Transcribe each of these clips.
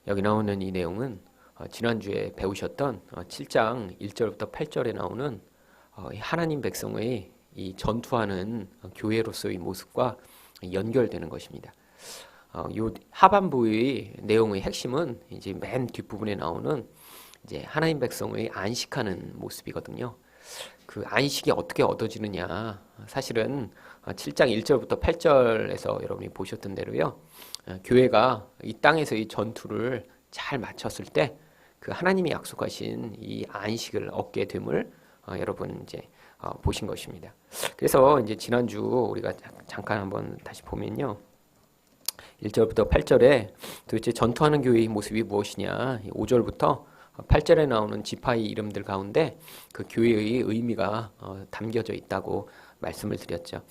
여기 나오는 이 내용은 지난주에 배우셨던 7장 1절부터 8절에 나오는 이 하나님 백성의 이 전투하는 교회로서의 모습과 연결되는 것입니다. 이 하반부의 내용의 핵심은 이제 맨 뒷부분에 나오는 이제 하나님 백성의 안식하는 모습이거든요. 그 안식이 어떻게 얻어지느냐? 사실은 7장 1절부터 8절에서 여러분이 보셨던 대로요. 교회가 이 땅에서의 전투를 잘 마쳤을 때 그 하나님이 약속하신 이 안식을 얻게 됨을 여러분 이제 보신 것입니다. 그래서 이제 지난주 우리가 잠깐 한번 다시 보면요. 1절부터 8절에 도대체 전투하는 교회의 모습이 무엇이냐? 5절부터 8절에 나오는 지파의 이름들 가운데 그 교회의 의미가 담겨져 있다고 말씀을 드렸죠.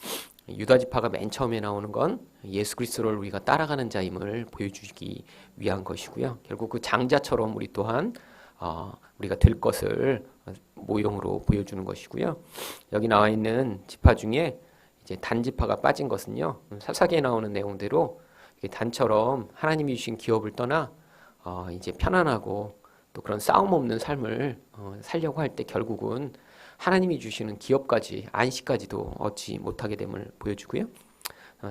유다 지파가 맨 처음에 나오는 건 예수 그리스도를 우리가 따라가는 자임을 보여주기 위한 것이고요. 결국 그 장자처럼 우리 또한 우리가 될 것을 모형으로 보여주는 것이고요. 여기 나와 있는 지파 중에 이제 단 지파가 빠진 것은요. 사사기에 나오는 내용대로 단처럼 하나님이 주신 기업을 떠나 이제 편안하고 또 그런 싸움 없는 삶을 살려고 할 때 결국은 하나님이 주시는 기업까지 안식까지도 얻지 못하게 됨을 보여주고요.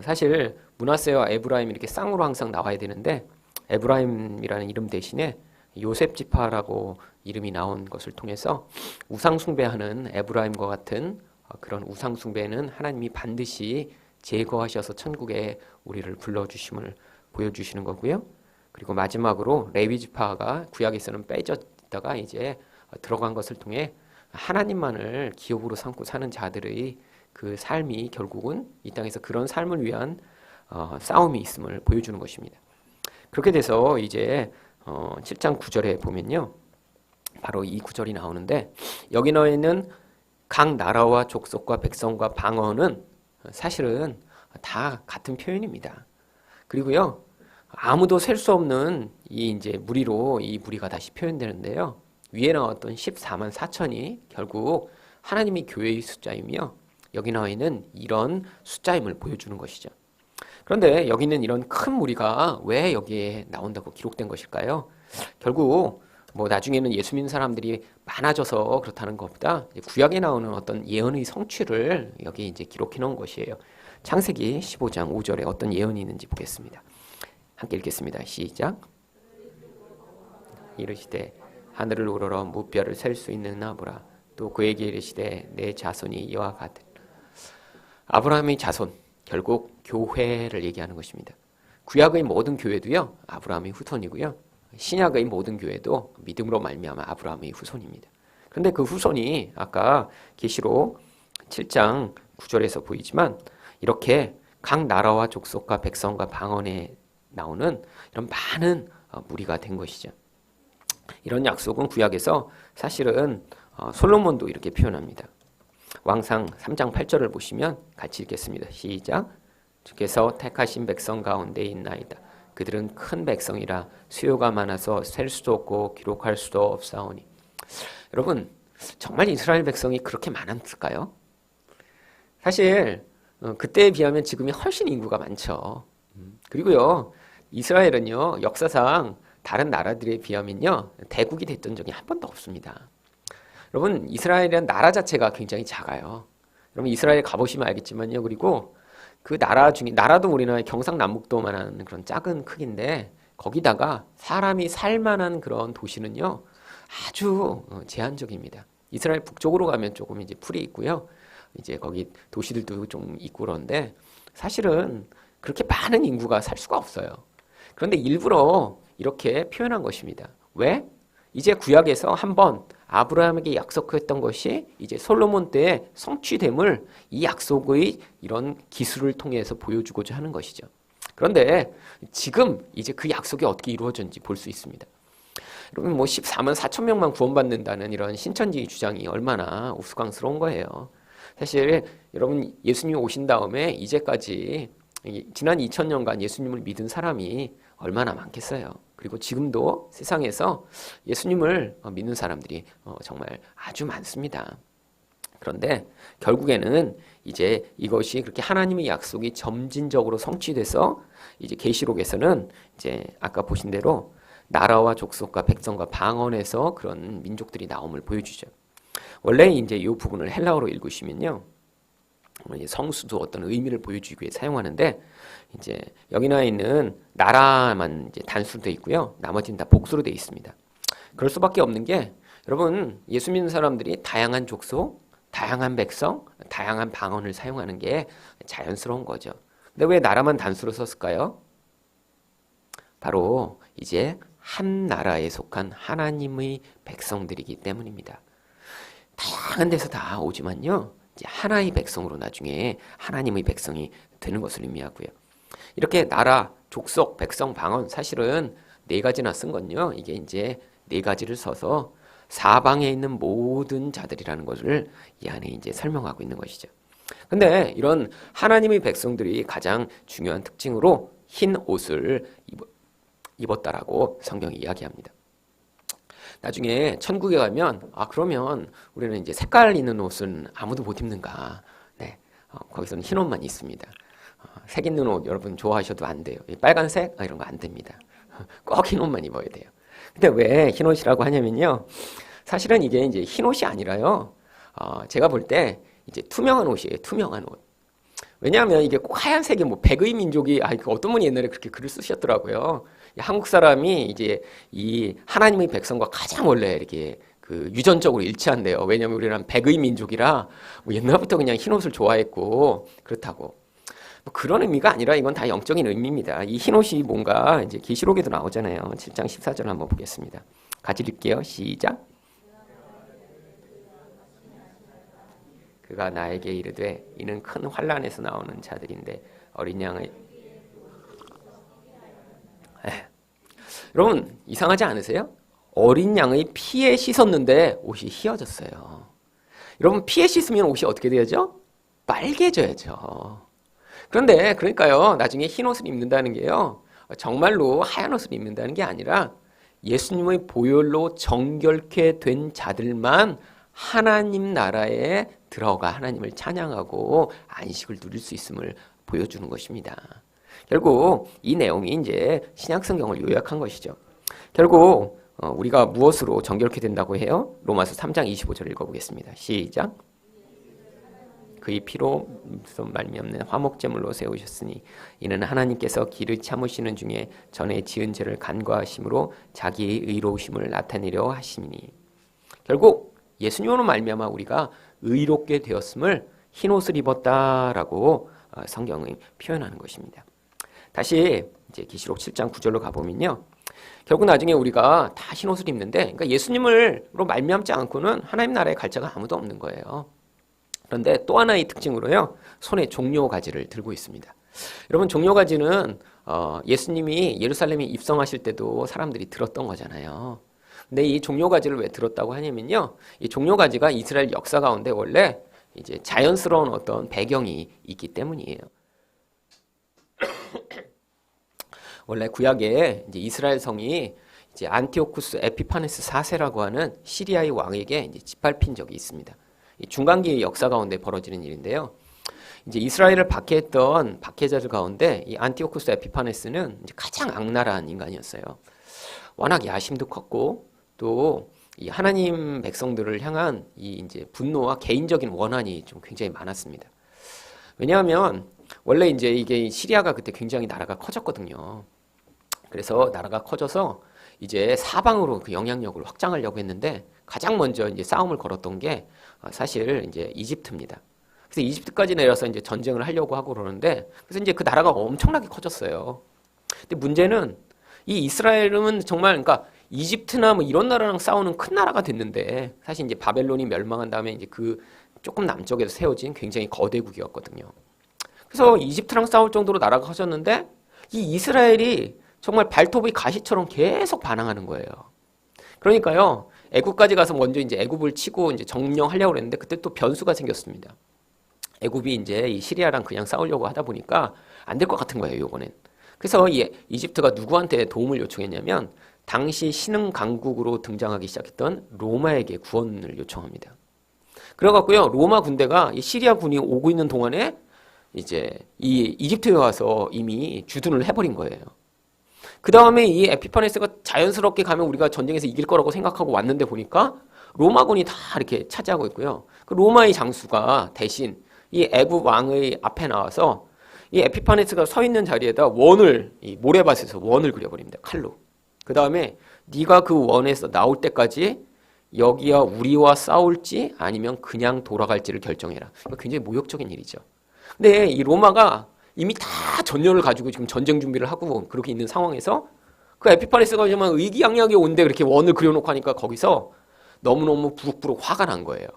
사실 므낫세와 에브라임 이렇게 쌍으로 항상 나와야 되는데 에브라임이라는 이름 대신에 요셉 지파라고 이름이 나온 것을 통해서 우상 숭배하는 에브라임과 같은 그런 우상 숭배는 하나님이 반드시 제거하셔서 천국에 우리를 불러주심을 보여주시는 거고요. 그리고 마지막으로 레위 지파가 구약에서는 빼졌다가 이제 들어간 것을 통해 하나님만을 기업으로 삼고 사는 자들의 그 삶이 결국은 이 땅에서 그런 삶을 위한 싸움이 있음을 보여주는 것입니다. 그렇게 돼서 이제 7장 9절에 보면요. 바로 이 구절이 나오는데 여기 나와 있는 각 나라와 족속과 백성과 방언은 사실은 다 같은 표현입니다. 그리고요. 아무도 셀 수 없는 이 이제 무리로 이 무리가 다시 표현되는데요. 위에 나왔던 14만 4천이 결국 하나님이 교회의 숫자이며 여기 나와 있는 이런 숫자임을 보여주는 것이죠. 그런데 여기 있는 이런 큰 무리가 왜 여기에 나온다고 기록된 것일까요? 결국 뭐 나중에는 예수 믿는 사람들이 많아져서 그렇다는 것보다 구약에 나오는 어떤 예언의 성취를 여기 이제 기록해 놓은 것이에요. 창세기 15장 5절에 어떤 예언이 있는지 보겠습니다. 함께 읽겠습니다. 시작. 이르시되 하늘을 우러러 무뼈를 셀 수 있느냐 보라. 또 그에게 이르시되 내 자손이 이와 같으리라. 아브라함의 자손, 결국 교회를 얘기하는 것입니다. 구약의 모든 교회도요. 아브라함의 후손이고요. 신약의 모든 교회도 믿음으로 말미암아 아브라함의 후손입니다. 그런데 그 후손이 아까 계시록 7장 9절에서 보이지만 이렇게 각 나라와 족속과 백성과 방언에 나오는 이런 많은 무리가 된 것이죠. 이런 약속은 구약에서 사실은 솔로몬도 이렇게 표현합니다. 왕상 3장 8절을 보시면 같이 읽겠습니다. 시작. 주께서 택하신 백성 가운데 있나이다. 그들은 큰 백성이라 수요가 많아서 셀 수도 없고 기록할 수도 없사오니. 여러분 정말 이스라엘 백성이 그렇게 많았을까요? 사실 그때에 비하면 지금이 훨씬 인구가 많죠. 그리고요 이스라엘은요 역사상 다른 나라들에 비하면요 대국이 됐던 적이 한 번도 없습니다. 여러분 이스라엘이라는 나라 자체가 굉장히 작아요. 여러분 이스라엘 가보시면 알겠지만요. 그리고 그 나라 중에 나라도 우리나라의 경상남북도만한 그런 작은 크기인데 거기다가 사람이 살만한 그런 도시는요 아주 제한적입니다. 이스라엘 북쪽으로 가면 조금 이제 풀이 있고요. 이제 거기 도시들도 좀 있고 그런데 사실은 그렇게 많은 인구가 살 수가 없어요. 그런데 일부러 이렇게 표현한 것입니다. 왜? 이제 구약에서 한번 아브라함에게 약속했던 것이 이제 솔로몬 때에 성취됨을 이 약속의 이런 기술을 통해서 보여주고자 하는 것이죠. 그런데 지금 이제 그 약속이 어떻게 이루어졌는지 볼 수 있습니다. 여러분 뭐 14만 4천 명만 구원받는다는 이런 신천지 주장이 얼마나 우스꽝스러운 거예요. 사실 여러분 예수님 오신 다음에 이제까지 지난 2000년간 예수님을 믿은 사람이 얼마나 많겠어요. 그리고 지금도 세상에서 예수님을 믿는 사람들이 정말 아주 많습니다. 그런데 결국에는 이제 이것이 그렇게 하나님의 약속이 점진적으로 성취돼서 이제 계시록에서는 이제 아까 보신 대로 나라와 족속과 백성과 방언에서 그런 민족들이 나옴을 보여주죠. 원래 이제 이 부분을 헬라어로 읽으시면요, 성수도 어떤 의미를 보여주기 위해 사용하는데, 이제 여기 나와 있는 나라만 이제 단수로 되어 있고요, 나머지는 다 복수로 되어 있습니다. 그럴 수밖에 없는 게, 여러분, 예수 믿는 사람들이 다양한 족속, 다양한 백성, 다양한 방언을 사용하는 게 자연스러운 거죠. 근데 왜 나라만 단수로 썼을까요? 바로 이제 한 나라에 속한 하나님의 백성들이기 때문입니다. 다양한 데서 다 오지만요, 이제 하나의 백성으로 나중에 하나님의 백성이 되는 것을 의미하고요. 이렇게 나라, 족속, 백성, 방언, 사실은 네 가지나 쓴 건요, 이게 이제 네 가지를 써서 사방에 있는 모든 자들이라는 것을 이 안에 이제 설명하고 있는 것이죠. 근데 이런 하나님의 백성들이 가장 중요한 특징으로 흰 옷을 입었다라고 성경이 이야기합니다. 나중에 천국에 가면, 그러면 우리는 이제 색깔 있는 옷은 아무도 못 입는가? 네, 거기서는 흰 옷만 있습니다. 색 있는 옷 여러분 좋아하셔도 안 돼요. 빨간색 이런 거 안 됩니다. 꼭 흰 옷만 입어야 돼요. 근데 왜 흰 옷이라고 하냐면요, 사실은 이게 이제 흰 옷이 아니라요, 제가 볼 때 이제 투명한 옷이에요. 투명한 옷. 왜냐하면 이게 꼭 하얀색이 뭐 백의 민족이, 어떤 분이 옛날에 그렇게 글을 쓰셨더라고요. 한국 사람이 이제 이 하나님의 백성과 가장 원래 이렇게 그 유전적으로 일치한대요. 왜냐하면 우리는 백의 민족이라 뭐 옛날부터 그냥 흰 옷을 좋아했고 그렇다고. 뭐 그런 의미가 아니라 이건 다 영적인 의미입니다. 이 흰 옷이 뭔가 이제 계시록에도 나오잖아요. 7장 14절 한번 보겠습니다. 같이 읽게요. 시작. 그가 나에게 이르되 이는 큰 환난에서 나오는 자들인데 어린 양의 여러분 이상하지 않으세요? 어린 양의 피에 씻었는데 옷이 휘어졌어요. 여러분 피에 씻으면 옷이 어떻게 되죠? 빨개져야죠. 그런데 그러니까요, 나중에 흰 옷을 입는다는 게요, 정말로 하얀 옷을 입는다는 게 아니라 예수님의 보혈로 정결케 된 자들만 하나님 나라에 들어가 하나님을 찬양하고 안식을 누릴 수 있음을 보여주는 것입니다. 결국 이 내용이 이제 신약 성경을 요약한 것이죠. 결국 우리가 무엇으로 정결케 된다고 해요? 로마서 3장 25절 읽어보겠습니다. 시작. 그의 피로 말미암는 화목제물로 세우셨으니 이는 하나님께서 길을 참으시는 중에 전에 지은 죄를 간과하심으로 자기의 의로우심을 나타내려 하심이니. 결국 예수님으로 말미암아 우리가 의롭게 되었음을 흰옷을 입었다라고 성경이 표현하는 것입니다. 다시 이제 계시록 7장 9절로 가보면요, 결국 나중에 우리가 다 흰옷을 입는데, 그러니까 예수님으로 말미암지 않고는 하나님 나라에 갈 자가 아무도 없는 거예요. 그런데 또 하나의 특징으로요, 손에 종려가지를 들고 있습니다. 여러분, 종려가지는 예수님이 예루살렘에 입성하실 때도 사람들이 들었던 거잖아요. 근데 이 종려가지를 왜 들었다고 하냐면요, 이 종려가지가 이스라엘 역사 가운데 원래 이제 자연스러운 어떤 배경이 있기 때문이에요. 원래 구약에 이제 이스라엘 성이 이제 안티오쿠스 에피파네스 4세라고 하는 시리아의 왕에게 이제 짓밟힌 적이 있습니다. 이 중간기의 역사 가운데 벌어지는 일인데요. 이제 이스라엘을 박해했던 박해자들 가운데 이 안티오쿠스 에피파네스는 이제 가장 악랄한 인간이었어요. 워낙 야심도 컸고 또 이 하나님 백성들을 향한 이 이제 분노와 개인적인 원한이 좀 굉장히 많았습니다. 왜냐하면 원래 이제 이게 시리아가 그때 굉장히 나라가 커졌거든요. 그래서 나라가 커져서 이제 사방으로 그 영향력을 확장하려고 했는데 가장 먼저 이제 싸움을 걸었던 게 사실 이제 이집트입니다. 그래서 이집트까지 내려서 이제 전쟁을 하려고 하고 그러는데, 그래서 이제 그 나라가 엄청나게 커졌어요. 근데 문제는 이 이스라엘은 정말, 그러니까 이집트나 뭐 이런 나라랑 싸우는 큰 나라가 됐는데, 사실 이제 바벨론이 멸망한 다음에 이제 그 조금 남쪽에서 세워진 굉장히 거대국이었거든요. 그래서 이집트랑 싸울 정도로 나라가 커졌는데 이 이스라엘이 정말 발톱의 가시처럼 계속 반항하는 거예요. 그러니까요, 애굽까지 가서 먼저 이제 애굽을 치고 이제 점령하려고 했는데 그때 또 변수가 생겼습니다. 애굽이 이제 이 시리아랑 그냥 싸우려고 하다 보니까 안 될 것 같은 거예요, 요번엔. 그래서 이 이집트가 누구한테 도움을 요청했냐면 당시 신흥 강국으로 등장하기 시작했던 로마에게 구원을 요청합니다. 그래갖고요, 로마 군대가 이 시리아 군이 오고 있는 동안에 이제 이 이집트에 와서 이미 주둔을 해버린 거예요. 그 다음에 이 에피파네스가 자연스럽게 가면 우리가 전쟁에서 이길 거라고 생각하고 왔는데 보니까 로마군이 다 이렇게 차지하고 있고요. 그 로마의 장수가 대신 이 애굽 왕의 앞에 나와서 이 에피파네스가 서 있는 자리에다 원을, 이 모래밭에서 원을 그려버립니다. 칼로. 그 다음에 네가 그 원에서 나올 때까지 여기야 우리와 싸울지 아니면 그냥 돌아갈지를 결정해라. 굉장히 모욕적인 일이죠. 근데 이 로마가 이미 다 전열을 가지고 지금 전쟁 준비를 하고 그렇게 있는 상황에서 그 에피파네스가 정말 의기양양하게 온데 그렇게 원을 그려놓고 하니까 거기서 너무너무 부룩부룩 화가 난 거예요.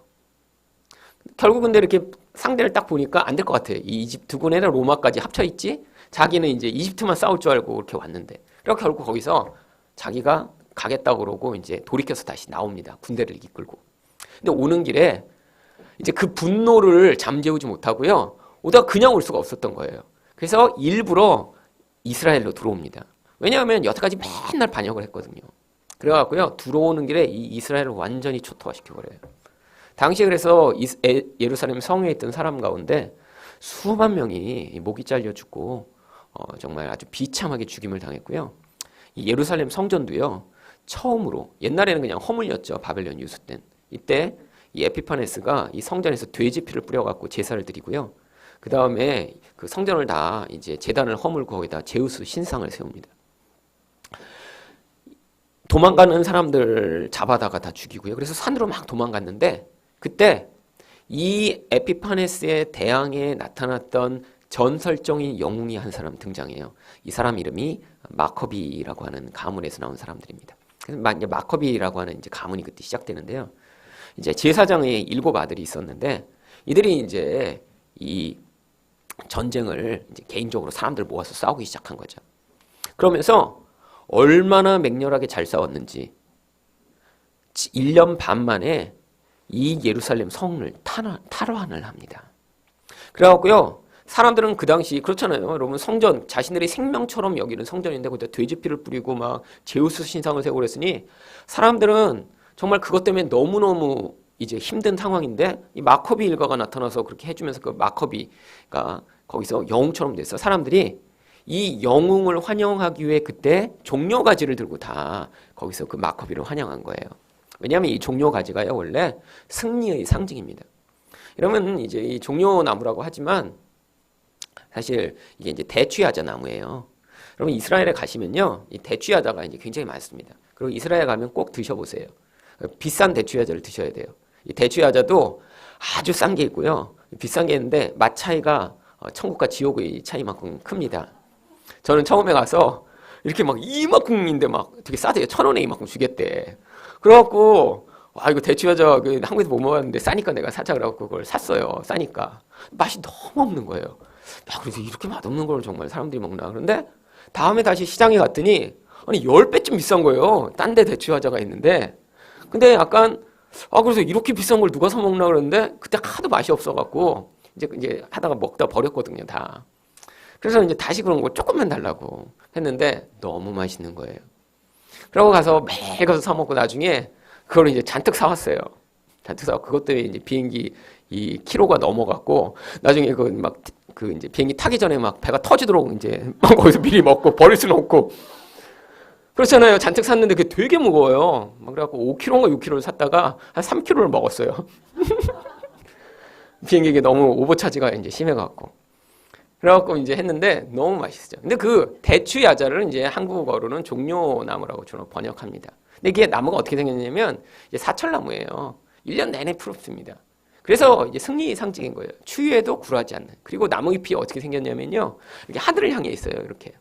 결국 근데 이렇게 상대를 딱 보니까 안 될 것 같아요. 이 이집트군에는 로마까지 합쳐있지? 자기는 이제 이집트만 싸울 줄 알고 그렇게 왔는데. 그래서 결국 거기서 자기가 가겠다고 그러고 이제 돌이켜서 다시 나옵니다. 군대를 이끌고. 근데 오는 길에 이제 그 분노를 잠재우지 못하고요. 오다가 그냥 올 수가 없었던 거예요. 그래서 일부러 이스라엘로 들어옵니다. 왜냐하면 여태까지 맨날 반역을 했거든요. 그래갖고요. 들어오는 길에 이 이스라엘을 완전히 초토화시켜버려요. 당시에 그래서 예루살렘 성에 있던 사람 가운데 수만 명이 목이 잘려 죽고 정말 아주 비참하게 죽임을 당했고요. 이 예루살렘 성전도요. 처음으로 옛날에는 그냥 허물렸죠. 바벨론 유수 땐. 이때 이 에피파네스가 이 성전에서 돼지 피를 뿌려갖고 제사를 드리고요. 그 다음에 그 성전을 다 이제 제단을 허물고 거기다 제우스 신상을 세웁니다. 도망가는 사람들 잡아다가 다 죽이고요. 그래서 산으로 막 도망갔는데 그때 이 에피파네스의 대항에 나타났던 전설적인 영웅이 한 사람 등장해요. 이 사람 이름이 마커비라고 하는 가문에서 나온 사람들입니다. 그래서 마커비라고 하는 이제 가문이 그때 시작되는데요. 이제 제사장의 7 아들이 있었는데 이들이 이제 이 전쟁을 이제 개인적으로 사람들 모아서 싸우기 시작한 거죠. 그러면서 얼마나 맹렬하게 잘 싸웠는지 1년 반 만에 이 예루살렘 성을 탈환을 합니다. 그래갖고요. 사람들은 그 당시 그렇잖아요. 여러분 성전 자신들의 생명처럼 여기는 성전인데 거기다 돼지피를 뿌리고 막 제우스 신상을 세우고 그랬으니 사람들은 정말 그것 때문에 너무너무 이제 힘든 상황인데 이 마커비 일가가 나타나서 그렇게 해주면서 그 마커비가 거기서 영웅처럼 됐어. 사람들이 이 영웅을 환영하기 위해 그때 종려가지를 들고 다 거기서 그 마커비를 환영한 거예요. 왜냐하면 이 종려가지가요 원래 승리의 상징입니다. 이러면 이제 이 종려나무라고 하지만 사실 이게 이제 대추야자 나무예요. 여러분 이스라엘에 가시면요 이 대추야자가 이제 굉장히 많습니다. 그리고 이스라엘 가면 꼭 드셔보세요. 비싼 대추야자를 드셔야 돼요. 이 대추야자도 아주 싼 게 있고요. 비싼 게 있는데 맛 차이가 천국과 지옥의 차이만큼 큽니다. 저는 처음에 가서 이렇게 막 이만큼인데 막 되게 싸대요. 1,000원에 이만큼 주겠대. 그래갖고 와 이거 대추야자 한국에서 못 먹었는데 싸니까 내가 사자 그래갖고 그걸 샀어요. 싸니까 맛이 너무 없는 거예요. 야 그래서 이렇게 맛없는 걸 정말 사람들이 먹나. 그런데 다음에 다시 시장에 갔더니 아니 10배쯤 비싼 거예요. 딴 데 대추야자가 있는데 근데 약간 그래서 이렇게 비싼 걸 누가 사 먹나 그러는데 그때 하도 맛이 없어갖고 이제 하다가 먹다 버렸거든요 다. 그래서 이제 다시 그런 거 조금만 달라고 했는데 너무 맛있는 거예요. 그러고 가서 매일 가서 사 먹고 나중에 그걸 이제 잔뜩 사왔어요. 잔뜩 사고 그것 때문에 이제 비행기 이 키로가 넘어갔고 나중에 그 이제 비행기 타기 전에 막 배가 터지도록 이제 거기서 미리 먹고 버릴 수는 없고 그렇잖아요. 잔뜩 샀는데 그게 되게 무거워요. 그래갖고 5kg인가 6kg를 샀다가 한 3kg를 먹었어요. 비행기가 너무 오버차지가 이제 심해갖고. 그래갖고 이제 했는데 너무 맛있었죠. 근데 그 대추야자를 이제 한국어로는 종려나무라고 주로 번역합니다. 근데 이게 나무가 어떻게 생겼냐면 이제 사철나무예요. 1년 내내 푸릅습니다. 그래서 이제 승리의 상징인 거예요. 추위에도 굴하지 않는. 그리고 나무 잎이 어떻게 생겼냐면요. 이렇게 하늘을 향해 있어요. 이렇게.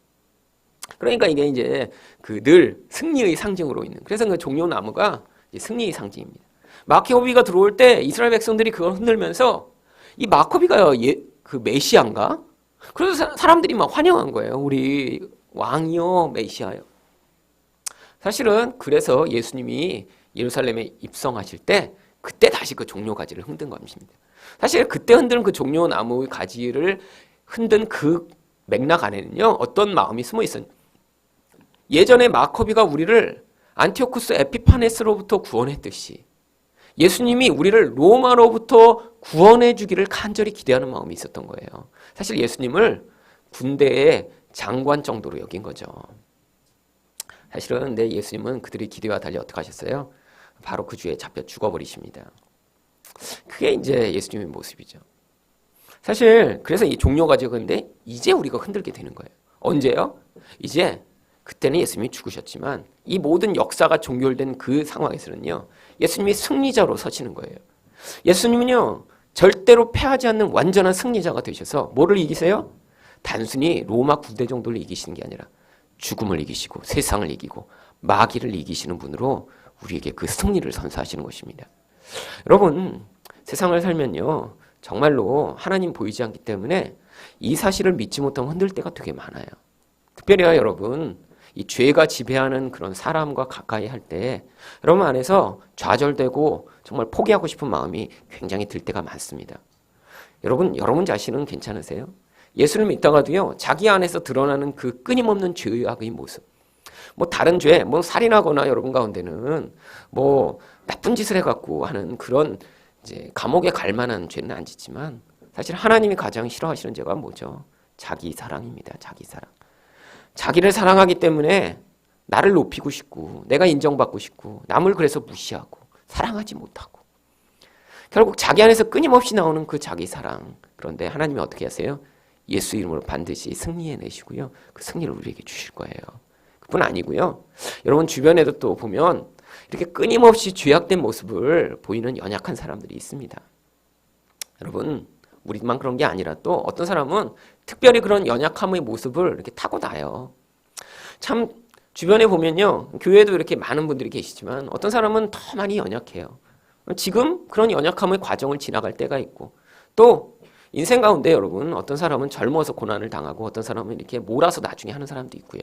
그러니까 이게 이제 그 늘 승리의 상징으로 있는. 그래서 그 종려나무가 승리의 상징입니다. 마커비가 들어올 때 이스라엘 백성들이 그걸 흔들면서 이 마커비가 그 메시아인가? 그래서 사람들이 막 환영한 거예요. 우리 왕이요, 메시아요. 사실은 그래서 예수님이 예루살렘에 입성하실 때 그때 다시 그 종려가지를 흔든 것입니다. 사실 그때 흔든 그 종려나무 가지를 흔든 그 맥락 안에는요. 어떤 마음이 숨어 있었냐. 예전에 마커비가 우리를 안티오쿠스 에피파네스로부터 구원했듯이 예수님이 우리를 로마로부터 구원해 주기를 간절히 기대하는 마음이 있었던 거예요. 사실 예수님을 군대의 장관 정도로 여긴 거죠. 사실은 근데 예수님은 그들의 기대와 달리 어떻게 하셨어요? 바로 그 주에 잡혀 죽어버리십니다. 그게 이제 예수님의 모습이죠. 사실 그래서 이 종료가 적은데 이제 우리가 흔들게 되는 거예요. 언제요? 이제 그때는 예수님이 죽으셨지만 이 모든 역사가 종결된 그 상황에서는요, 예수님이 승리자로 서시는 거예요. 예수님은요, 절대로 패하지 않는 완전한 승리자가 되셔서 뭐를 이기세요? 단순히 로마 군대 정도를 이기시는 게 아니라 죽음을 이기시고 세상을 이기고 마귀를 이기시는 분으로 우리에게 그 승리를 선사하시는 것입니다. 여러분, 세상을 살면요, 정말로 하나님 보이지 않기 때문에 이 사실을 믿지 못하면 흔들 때가 되게 많아요. 특별히 여러분, 이 죄가 지배하는 그런 사람과 가까이 할 때 여러분 안에서 좌절되고 정말 포기하고 싶은 마음이 굉장히 들 때가 많습니다. 여러분 자신은 괜찮으세요? 예수를 믿다가도요, 자기 안에서 드러나는 그 끊임없는 죄악의 모습, 뭐 다른 죄, 뭐 살인하거나 여러분 가운데는 뭐 나쁜 짓을 해갖고 하는 그런 이제 감옥에 갈 만한 죄는 안 짓지만 사실 하나님이 가장 싫어하시는 죄가 뭐죠? 자기 사랑입니다. 자기 사랑. 자기를 사랑하기 때문에 나를 높이고 싶고 내가 인정받고 싶고 남을 그래서 무시하고 사랑하지 못하고 결국 자기 안에서 끊임없이 나오는 그 자기 사랑. 그런데 하나님이 어떻게 하세요? 예수 이름으로 반드시 승리해내시고요. 그 승리를 우리에게 주실 거예요. 그뿐 아니고요. 여러분 주변에도 또 보면 이렇게 끊임없이 죄악된 모습을 보이는 연약한 사람들이 있습니다. 여러분, 우리만 그런 게 아니라 또 어떤 사람은 특별히 그런 연약함의 모습을 이렇게 타고나요. 참 주변에 보면요, 교회에도 이렇게 많은 분들이 계시지만 어떤 사람은 더 많이 연약해요. 지금 그런 연약함의 과정을 지나갈 때가 있고 또 인생 가운데 여러분 어떤 사람은 젊어서 고난을 당하고 어떤 사람은 이렇게 몰아서 나중에 하는 사람도 있고요.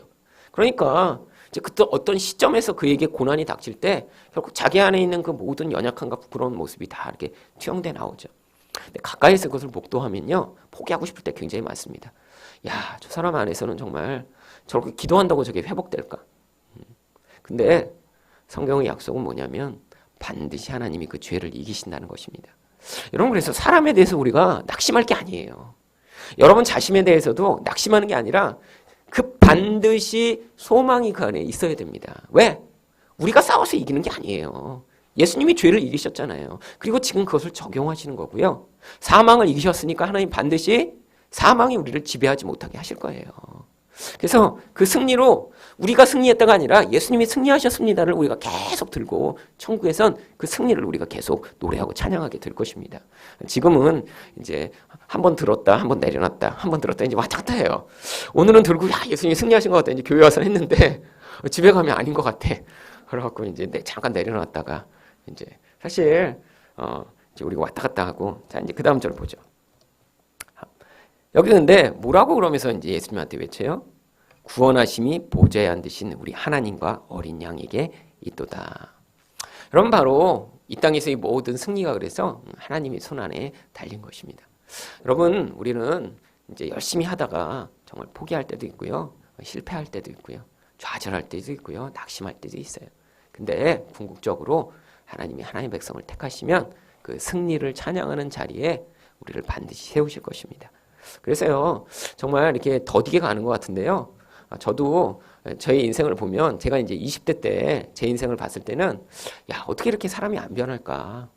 그러니까 이제 그때 어떤 시점에서 그에게 고난이 닥칠 때 결국 자기 안에 있는 그 모든 연약함과 부끄러운 모습이 다 이렇게 투영돼 나오죠. 근데 가까이서 그것을 목도하면요, 포기하고 싶을 때 굉장히 많습니다. 야, 저 사람 안에서는 정말 저렇게 기도한다고 저게 회복될까? 근데 성경의 약속은 뭐냐면 반드시 하나님이 그 죄를 이기신다는 것입니다. 여러분, 그래서 사람에 대해서 우리가 낙심할 게 아니에요. 여러분 자신에 대해서도 낙심하는 게 아니라 그 반드시 소망이 그 안에 있어야 됩니다. 왜? 우리가 싸워서 이기는 게 아니에요. 예수님이 죄를 이기셨잖아요. 그리고 지금 그것을 적용하시는 거고요. 사망을 이기셨으니까 하나님 반드시 사망이 우리를 지배하지 못하게 하실 거예요. 그래서 그 승리로 우리가 승리했다가 아니라 예수님이 승리하셨습니다를 우리가 계속 들고 천국에선 그 승리를 우리가 계속 노래하고 찬양하게 될 것입니다. 지금은 이제 한 번 들었다, 한 번 내려놨다, 한 번 들었다 이제 왔다 갔다 해요. 오늘은 들고 야, 예수님이 승리하신 것 같다. 이제 교회 와서 했는데 집에 가면 아닌 것 같아. 그래갖고 이제 잠깐 내려놨다가 이제 사실 이제 우리가 왔다 갔다 하고 자 이제 그 다음 절 보죠. 여기 근데 뭐라고 그러면서 이제 예수님한테 외쳐요? 구원하심이 보좌에 앉으신 우리 하나님과 어린 양에게 있도다. 그럼 바로 이 땅에서의 모든 승리가 그래서 하나님의 손안에 달린 것입니다. 여러분, 우리는 이제 열심히 하다가 정말 포기할 때도 있고요, 실패할 때도 있고요, 좌절할 때도 있고요, 낙심할 때도 있어요. 근데 궁극적으로 하나님이 하나님의 백성을 택하시면 그 승리를 찬양하는 자리에 우리를 반드시 세우실 것입니다. 그래서요, 정말 이렇게 더디게 가는 것 같은데요. 저도 저의 인생을 보면 제가 이제 20대 때 제 인생을 봤을 때는 야, 어떻게 이렇게 사람이 안 변할까?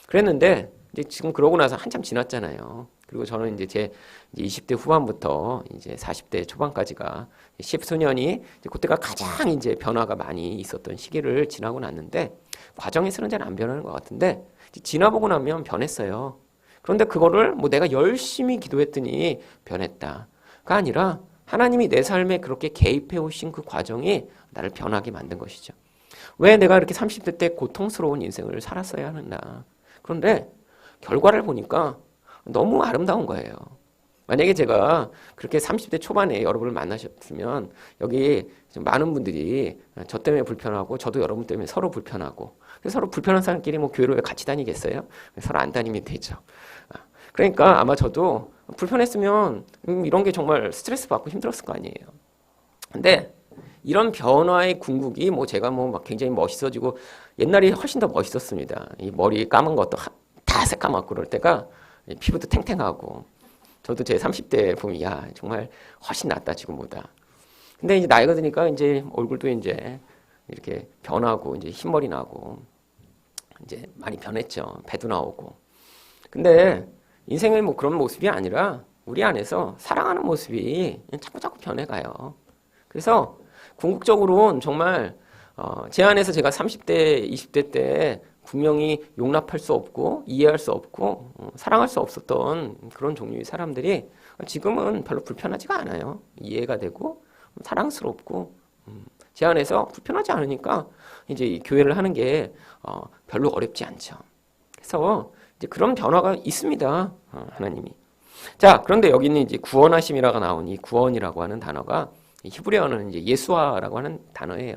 그랬는데 이제 지금 그러고 나서 한참 지났잖아요. 그리고 저는 이제 제 20대 후반부터 이제 40대 초반까지가 10수년이 그때가 가장 이제 변화가 많이 있었던 시기를 지나고 났는데 과정에서는 잘 안 변하는 것 같은데 지나보고 나면 변했어요. 그런데 그거를 뭐 내가 열심히 기도했더니 변했다가 아니라 하나님이 내 삶에 그렇게 개입해 오신 그 과정이 나를 변하게 만든 것이죠. 왜 내가 이렇게 30대 때 고통스러운 인생을 살았어야 하는가. 그런데 결과를 보니까 너무 아름다운 거예요. 만약에 제가 그렇게 30대 초반에 여러분을 만나셨으면 여기 많은 분들이 저 때문에 불편하고 저도 여러분 때문에 서로 불편하고 서로 불편한 사람끼리 뭐 교회로 왜 같이 다니겠어요? 서로 안 다니면 되죠. 그러니까 아마 저도 불편했으면 이런 게 정말 스트레스 받고 힘들었을 거 아니에요. 근데 이런 변화의 궁극이 뭐 제가 뭐 막 굉장히 멋있어지고 옛날이 훨씬 더 멋있었습니다. 이 머리 감은 것도 다 새까맣고 그럴 때가 피부도 탱탱하고 저도 제 30대 보면 야 정말 훨씬 낫다 지금보다. 근데 이제 나이가 드니까 이제 얼굴도 이제 이렇게 변하고 이제 흰머리 나고 이제 많이 변했죠. 배도 나오고. 근데 인생의 뭐 그런 모습이 아니라 우리 안에서 사랑하는 모습이 자꾸 변해가요. 그래서 궁극적으로는 정말 제 안에서 제가 30대, 20대 때 분명히 용납할 수 없고 이해할 수 없고 사랑할 수 없었던 그런 종류의 사람들이 지금은 별로 불편하지가 않아요. 이해가 되고 사랑스럽고 제 안에서 불편하지 않으니까 이제 이 교회를 하는 게 별로 어렵지 않죠. 그래서 이제 그런 변화가 있습니다. 하나님이. 자, 그런데 여기는 이제 구원하심이라고 나온 이 구원이라고 하는 단어가 히브리어는 이제 예수아라고 하는 단어예요.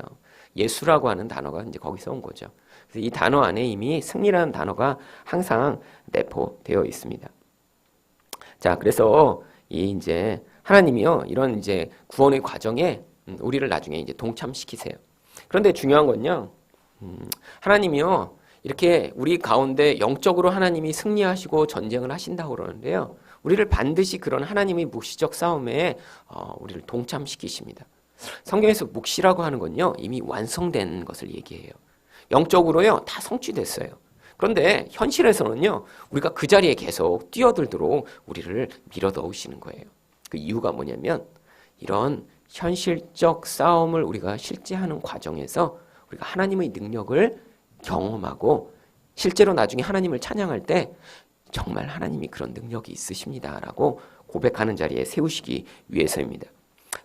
예수라고 하는 단어가 이제 거기서 온 거죠. 그래서 이 단어 안에 이미 승리라는 단어가 항상 내포되어 있습니다. 자, 그래서 이 이제 하나님이요 이런 이제 구원의 과정에 우리를 나중에 이제 동참시키세요. 그런데 중요한 건요, 하나님이요 이렇게 우리 가운데 영적으로 하나님이 승리하시고 전쟁을 하신다고 그러는데요, 우리를 반드시 그런 하나님의 묵시적 싸움에 우리를 동참시키십니다. 성경에서 묵시라고 하는 건요 이미 완성된 것을 얘기해요. 영적으로요 다 성취됐어요. 그런데 현실에서는요 우리가 그 자리에 계속 뛰어들도록 우리를 밀어 넣으시는 거예요. 그 이유가 뭐냐면 이런 현실적 싸움을 우리가 실제 하는 과정에서 우리가 하나님의 능력을 경험하고 실제로 나중에 하나님을 찬양할 때 정말 하나님이 그런 능력이 있으십니다라고 고백하는 자리에 세우시기 위해서입니다.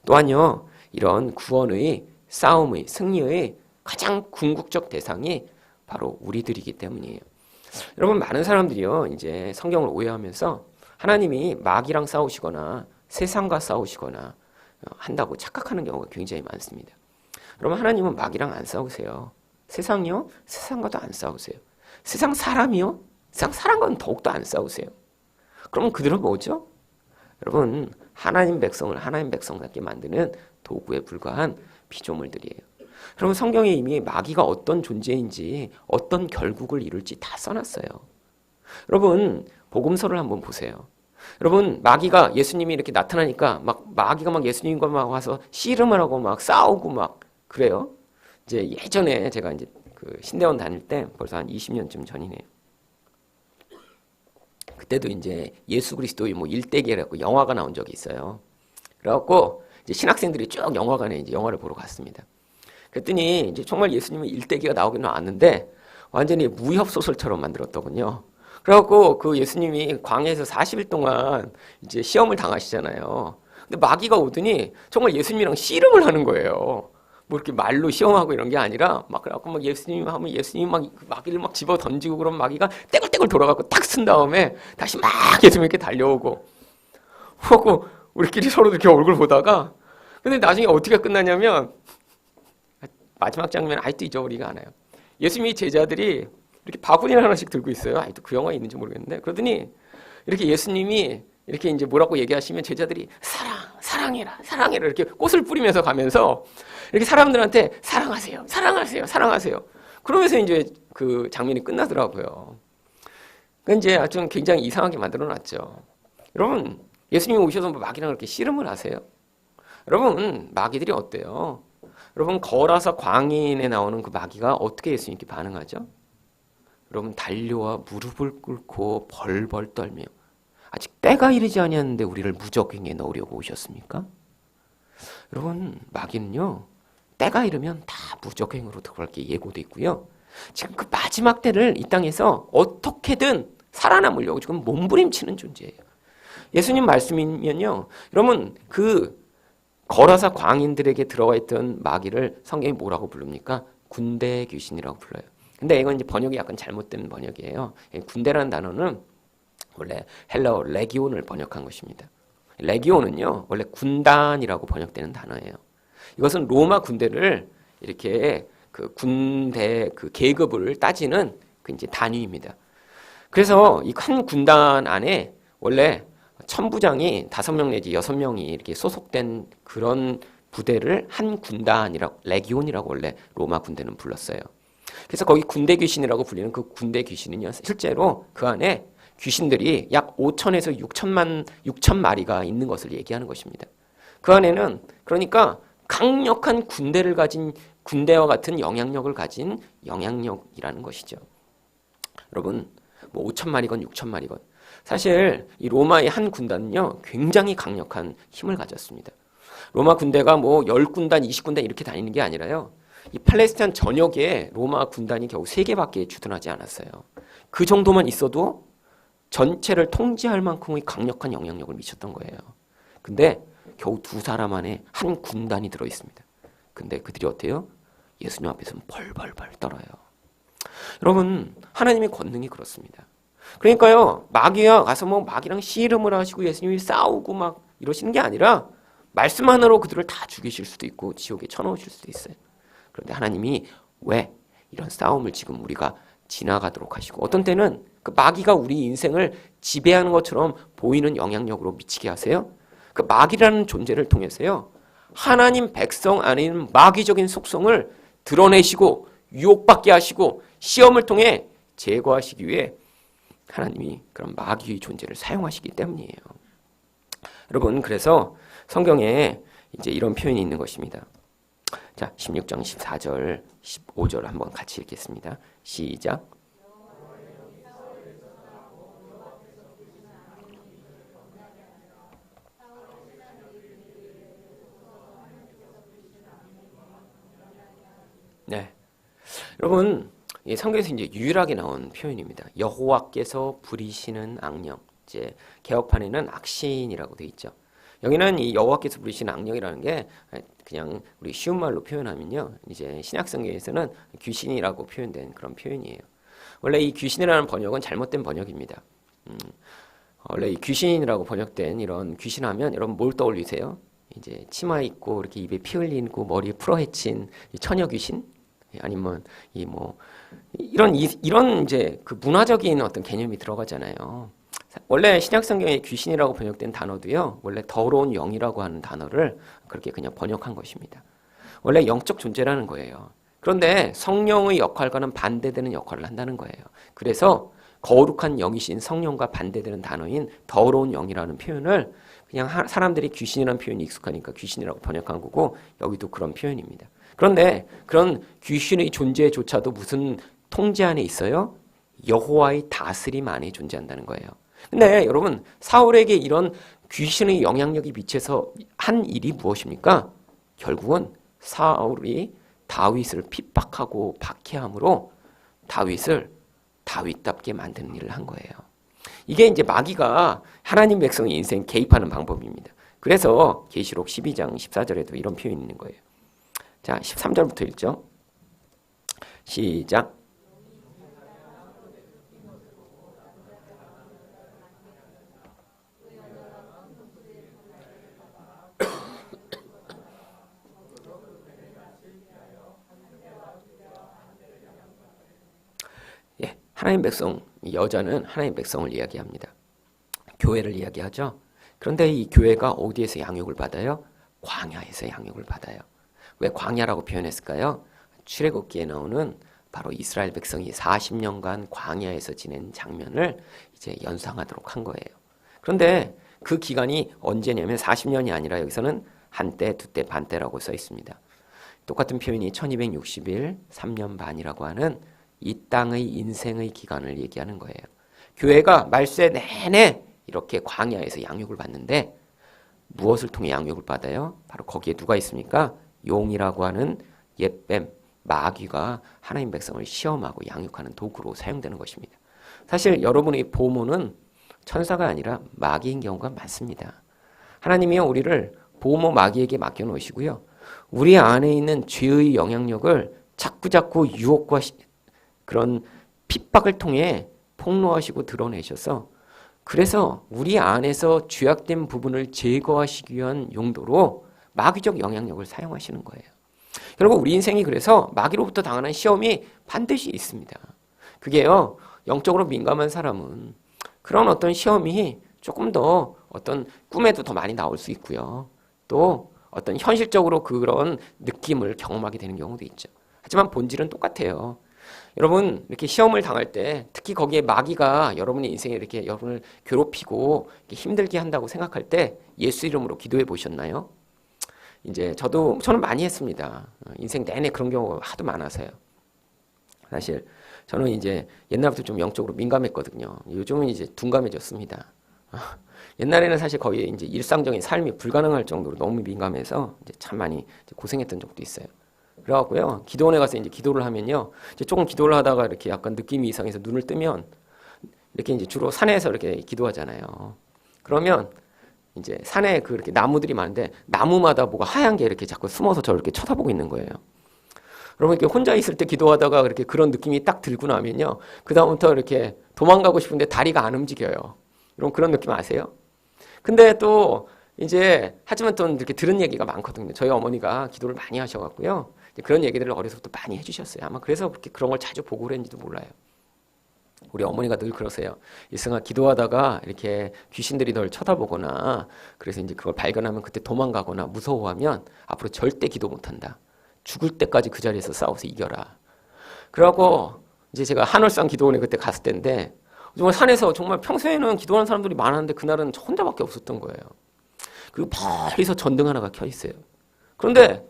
또한요 이런 구원의 싸움의 승리의 가장 궁극적 대상이 바로 우리들이기 때문이에요. 여러분 많은 사람들이요 이제 성경을 오해하면서 하나님이 마귀랑 싸우시거나 세상과 싸우시거나 한다고 착각하는 경우가 굉장히 많습니다. 여러분 하나님은 마귀랑 안 싸우세요. 세상이요? 세상과도 안 싸우세요. 세상 사람이요? 세상 사람과는 더욱더 안 싸우세요. 그러면 그들은 뭐죠? 여러분 하나님 백성을 하나님 백성답게 만드는 도구에 불과한 피조물들이에요. 여러분 성경에 이미 마귀가 어떤 존재인지 어떤 결국을 이룰지 다 써놨어요. 여러분 복음서를 한번 보세요. 여러분 마귀가 예수님이 이렇게 나타나니까 막 마귀가 막 예수님과 막 와서 씨름을 하고 막 싸우고 막 그래요. 이제 예전에 제가 이제 그 신대원 다닐 때 벌써 한 20년쯤 전이네요. 그때도 이제 예수 그리스도의 뭐 일대기라고 영화가 나온 적이 있어요. 그래갖고 이제 신학생들이 쭉 영화관에 이제 영화를 보러 갔습니다. 그랬더니 이제 정말 예수님의 일대기가 나오긴 나왔는데 완전히 무협 소설처럼 만들었더군요. 그래갖고 그 예수님이 광야에서 40일 동안 이제 시험을 당하시잖아요. 근데 마귀가 오더니 정말 예수님이랑 씨름을 하는 거예요. 뭐 이렇게 말로 시험하고 이런 게 아니라 막 그래갖고 막 예수님 하면 예수님 막 마귀를 막 집어 던지고 그럼 마귀가 떼굴떼굴 돌아가고 탁 쓴 다음에 다시 막 예수님 이렇게 달려오고 하고 우리끼리 서로 이렇게 얼굴 보다가 근데 나중에 어떻게 끝나냐면 마지막 장면 아직도 잊어버리지가 않아요. 예수님이 제자들이 이렇게 바구니를 하나씩 들고 있어요. 아직도 그 영화에 있는지 모르겠는데 그러더니 이렇게 예수님이 이렇게 이제 뭐라고 얘기하시면 제자들이 사랑해라 이렇게 꽃을 뿌리면서 가면서 이렇게 사람들한테 사랑하세요. 그러면서 이제 그 장면이 끝나더라고요. 그러니까 이제 아주 굉장히 이상하게 만들어놨죠. 여러분 예수님이 오셔서 마귀랑 그렇게 씨름을 하세요? 여러분 마귀들이 어때요? 여러분 거라서 광인에 나오는 그 마귀가 어떻게 예수님께 반응하죠? 여러분 달려와 무릎을 꿇고 벌벌 떨며 아직 때가 이르지 아니었는데 우리를 무적행에 넣으려고 오셨습니까? 여러분 마귀는요 때가 이르면 다 무적행으로 들어갈 게 예고돼 있고요. 지금 그 마지막 때를 이 땅에서 어떻게든 살아남으려고 지금 몸부림치는 존재예요. 예수님 말씀이면요. 여러분 그 거라사 광인들에게 들어와 있던 마귀를 성경이 뭐라고 부릅니까? 군대 귀신이라고 불러요. 근데 이건 이제 번역이 약간 잘못된 번역이에요. 군대라는 단어는 원래 헬라어 레기온을 번역한 것입니다. 레기온은요 원래 군단이라고 번역되는 단어예요. 이것은 로마 군대를 이렇게 그 군대 그 계급을 따지는 그 이제 단위입니다. 그래서 이 한 군단 안에 원래 천부장이 5명 내지 6명이 이렇게 소속된 그런 부대를 한 군단이라고 레기온이라고 원래 로마 군대는 불렀어요. 그래서 거기 군대 귀신이라고 불리는 그 군대 귀신은요 실제로 그 안에 귀신들이 약 5천에서 6천 마리가 있는 것을 얘기하는 것입니다. 그 안에는 그러니까 강력한 군대와 같은 영향력을 가진 영향력이라는 것이죠. 여러분, 뭐 5,000마리건 6,000마리건 사실 이 로마의 한 군단은요 굉장히 강력한 힘을 가졌습니다. 로마 군대가 뭐 10군단, 20군단 이렇게 다니는 게 아니라요. 이 팔레스타인 전역에 로마 군단이 겨우 3개밖에 주둔하지 않았어요. 그 정도만 있어도 전체를 통제할 만큼의 강력한 영향력을 미쳤던 거예요. 근데 겨우 2사람 안에 한 군단이 들어있습니다. 근데 그들이 어때요? 예수님 앞에서는 벌벌벌 떨어요. 여러분, 하나님의 권능이 그렇습니다. 그러니까요, 마귀가 가서 뭐 마귀랑 씨름을 하시고 예수님이 싸우고 막 이러시는 게 아니라 말씀 하나로 그들을 다 죽이실 수도 있고 지옥에 쳐넣으실 수도 있어요. 그런데 하나님이 왜 이런 싸움을 지금 우리가 지나가도록 하시고 어떤 때는 그 마귀가 우리 인생을 지배하는 것처럼 보이는 영향력으로 미치게 하세요. 그 마귀라는 존재를 통해서요. 하나님 백성 안에 있는 마귀적인 속성을 드러내시고 유혹받게 하시고 시험을 통해 제거하시기 위해 하나님이 그런 마귀의 존재를 사용하시기 때문이에요. 여러분, 그래서 성경에 이제 이런 표현이 있는 것입니다. 자, 16장 14절, 15절 한번 같이 읽겠습니다. 시작. 네. 여러분, 이 성경에서 이제 유일하게 나온 표현입니다. 여호와께서 부리시는 악령. 이제 개혁판에는 악신이라고 되어 있죠. 여기는 이 여호와께서 부리시는 악령이라는 게 그냥 우리 쉬운 말로 표현하면요. 이제 신약 성경에서는 귀신이라고 표현된 그런 표현이에요. 원래 이 귀신이라는 번역은 잘못된 번역입니다. 원래 이 귀신이라고 번역된 이런 귀신하면 여러분 뭘 떠올리세요? 이제 치마 입고 이렇게 입에 피 흘리고 머리에 풀어헤친 처녀 귀신? 아니면 이 뭐 이런 이제 그 문화적인 어떤 개념이 들어가잖아요. 원래 신약 성경에 귀신이라고 번역된 단어도요. 원래 더러운 영이라고 하는 단어를 그렇게 그냥 번역한 것입니다. 원래 영적 존재라는 거예요. 그런데 성령의 역할과는 반대되는 역할을 한다는 거예요. 그래서 거룩한 영이신 성령과 반대되는 단어인 더러운 영이라는 표현을 그냥 사람들이 귀신이라는 표현이 익숙하니까 귀신이라고 번역한 거고 여기도 그런 표현입니다. 그런데 그런 귀신의 존재조차도 무슨 통제 안에 있어요? 여호와의 다스림 안에 존재한다는 거예요. 근데 여러분, 사울에게 이런 귀신의 영향력이 미쳐서 한 일이 무엇입니까? 결국은 사울이 다윗을 핍박하고 박해함으로 다윗을 다윗답게 만드는 일을 한 거예요. 이게 이제 마귀가 하나님 백성의 인생 개입하는 방법입니다. 그래서 계시록 12장 14절에도 이런 표현이 있는 거예요. 자, 13절부터 읽죠. 시작. 예, 하나님 백성, 여자는 하나님 백성을 이야기합니다. 교회를 이야기하죠. 그런데 이 교회가 어디에서 양육을 받아요? 광야에서 양육을 받아요. 왜 광야라고 표현했을까요? 출애굽기에 나오는 바로 이스라엘 백성이 40년간 광야에서 지낸 장면을 이제 연상하도록 한 거예요. 그런데 그 기간이 언제냐면 40년이 아니라 여기서는 한때, 두때, 반때라고 써 있습니다. 똑같은 표현이 1260일, 3년 반이라고 하는 이 땅의 인생의 기간을 얘기하는 거예요. 교회가 말세 내내 이렇게 광야에서 양육을 받는데 무엇을 통해 양육을 받아요? 바로 거기에 누가 있습니까? 용이라고 하는 옛뱀, 마귀가 하나님 백성을 시험하고 양육하는 도구로 사용되는 것입니다. 사실 여러분의 보모는 천사가 아니라 마귀인 경우가 많습니다. 하나님이요, 우리를 보모 마귀에게 맡겨놓으시고요. 우리 안에 있는 죄의 영향력을 자꾸자꾸 유혹과 그런 핍박을 통해 폭로하시고 드러내셔서 그래서 우리 안에서 죄악된 부분을 제거하시기 위한 용도로 마귀적 영향력을 사용하시는 거예요. 결국 우리 인생이 그래서 마귀로부터 당하는 시험이 반드시 있습니다. 그게요, 영적으로 민감한 사람은 그런 어떤 시험이 조금 더 어떤 꿈에도 더 많이 나올 수 있고요. 또 어떤 현실적으로 그런 느낌을 경험하게 되는 경우도 있죠. 하지만 본질은 똑같아요. 여러분, 이렇게 시험을 당할 때 특히 거기에 마귀가 여러분의 인생에 이렇게 여러분을 괴롭히고 이렇게 힘들게 한다고 생각할 때 예수 이름으로 기도해 보셨나요? 이제 저는 많이 했습니다. 인생 내내 그런 경우가 하도 많아서요. 사실 저는 이제 옛날부터 좀 영적으로 민감했거든요. 요즘은 이제 둔감해졌습니다. 옛날에는 사실 거의 이제 일상적인 삶이 불가능할 정도로 너무 민감해서 이제 참 많이 이제 고생했던 적도 있어요. 그래갖고요, 기도원에 가서 이제 기도를 하면요, 이제 조금 기도를 하다가 이렇게 약간 느낌이 이상해서 눈을 뜨면 이렇게 이제 주로 산에서 이렇게 기도하잖아요. 그러면 이제 산에 그렇게 나무들이 많은데 나무마다 뭐가 하얀 게 이렇게 자꾸 숨어서 저를 이렇게 쳐다보고 있는 거예요. 여러분 이렇게 혼자 있을 때 기도하다가 그렇게 그런 느낌이 딱 들고 나면요, 그 다음부터 이렇게 도망가고 싶은데 다리가 안 움직여요. 여러분 그런 느낌 아세요? 근데 또 이제 하지만 또 이렇게 들은 얘기가 많거든요. 저희 어머니가 기도를 많이 하셔갖고요, 이제 그런 얘기들을 어려서부터 많이 해주셨어요. 아마 그래서 그렇게 그런 걸 자주 보고 그랬는지도 몰라요. 우리 어머니가 늘 그러세요. 일승아, 기도하다가 이렇게 귀신들이 널 쳐다보거나 그래서 이제 그걸 발견하면 그때 도망가거나 무서워하면 앞으로 절대 기도 못한다. 죽을 때까지 그 자리에서 싸워서 이겨라. 그러고 이제 제가 한월산 기도원에 그때 갔을 때인데 정말 산에서 정말 평소에는 기도하는 사람들이 많았는데 그날은 저 혼자밖에 없었던 거예요. 그리고 멀리서 전등 하나가 켜 있어요. 그런데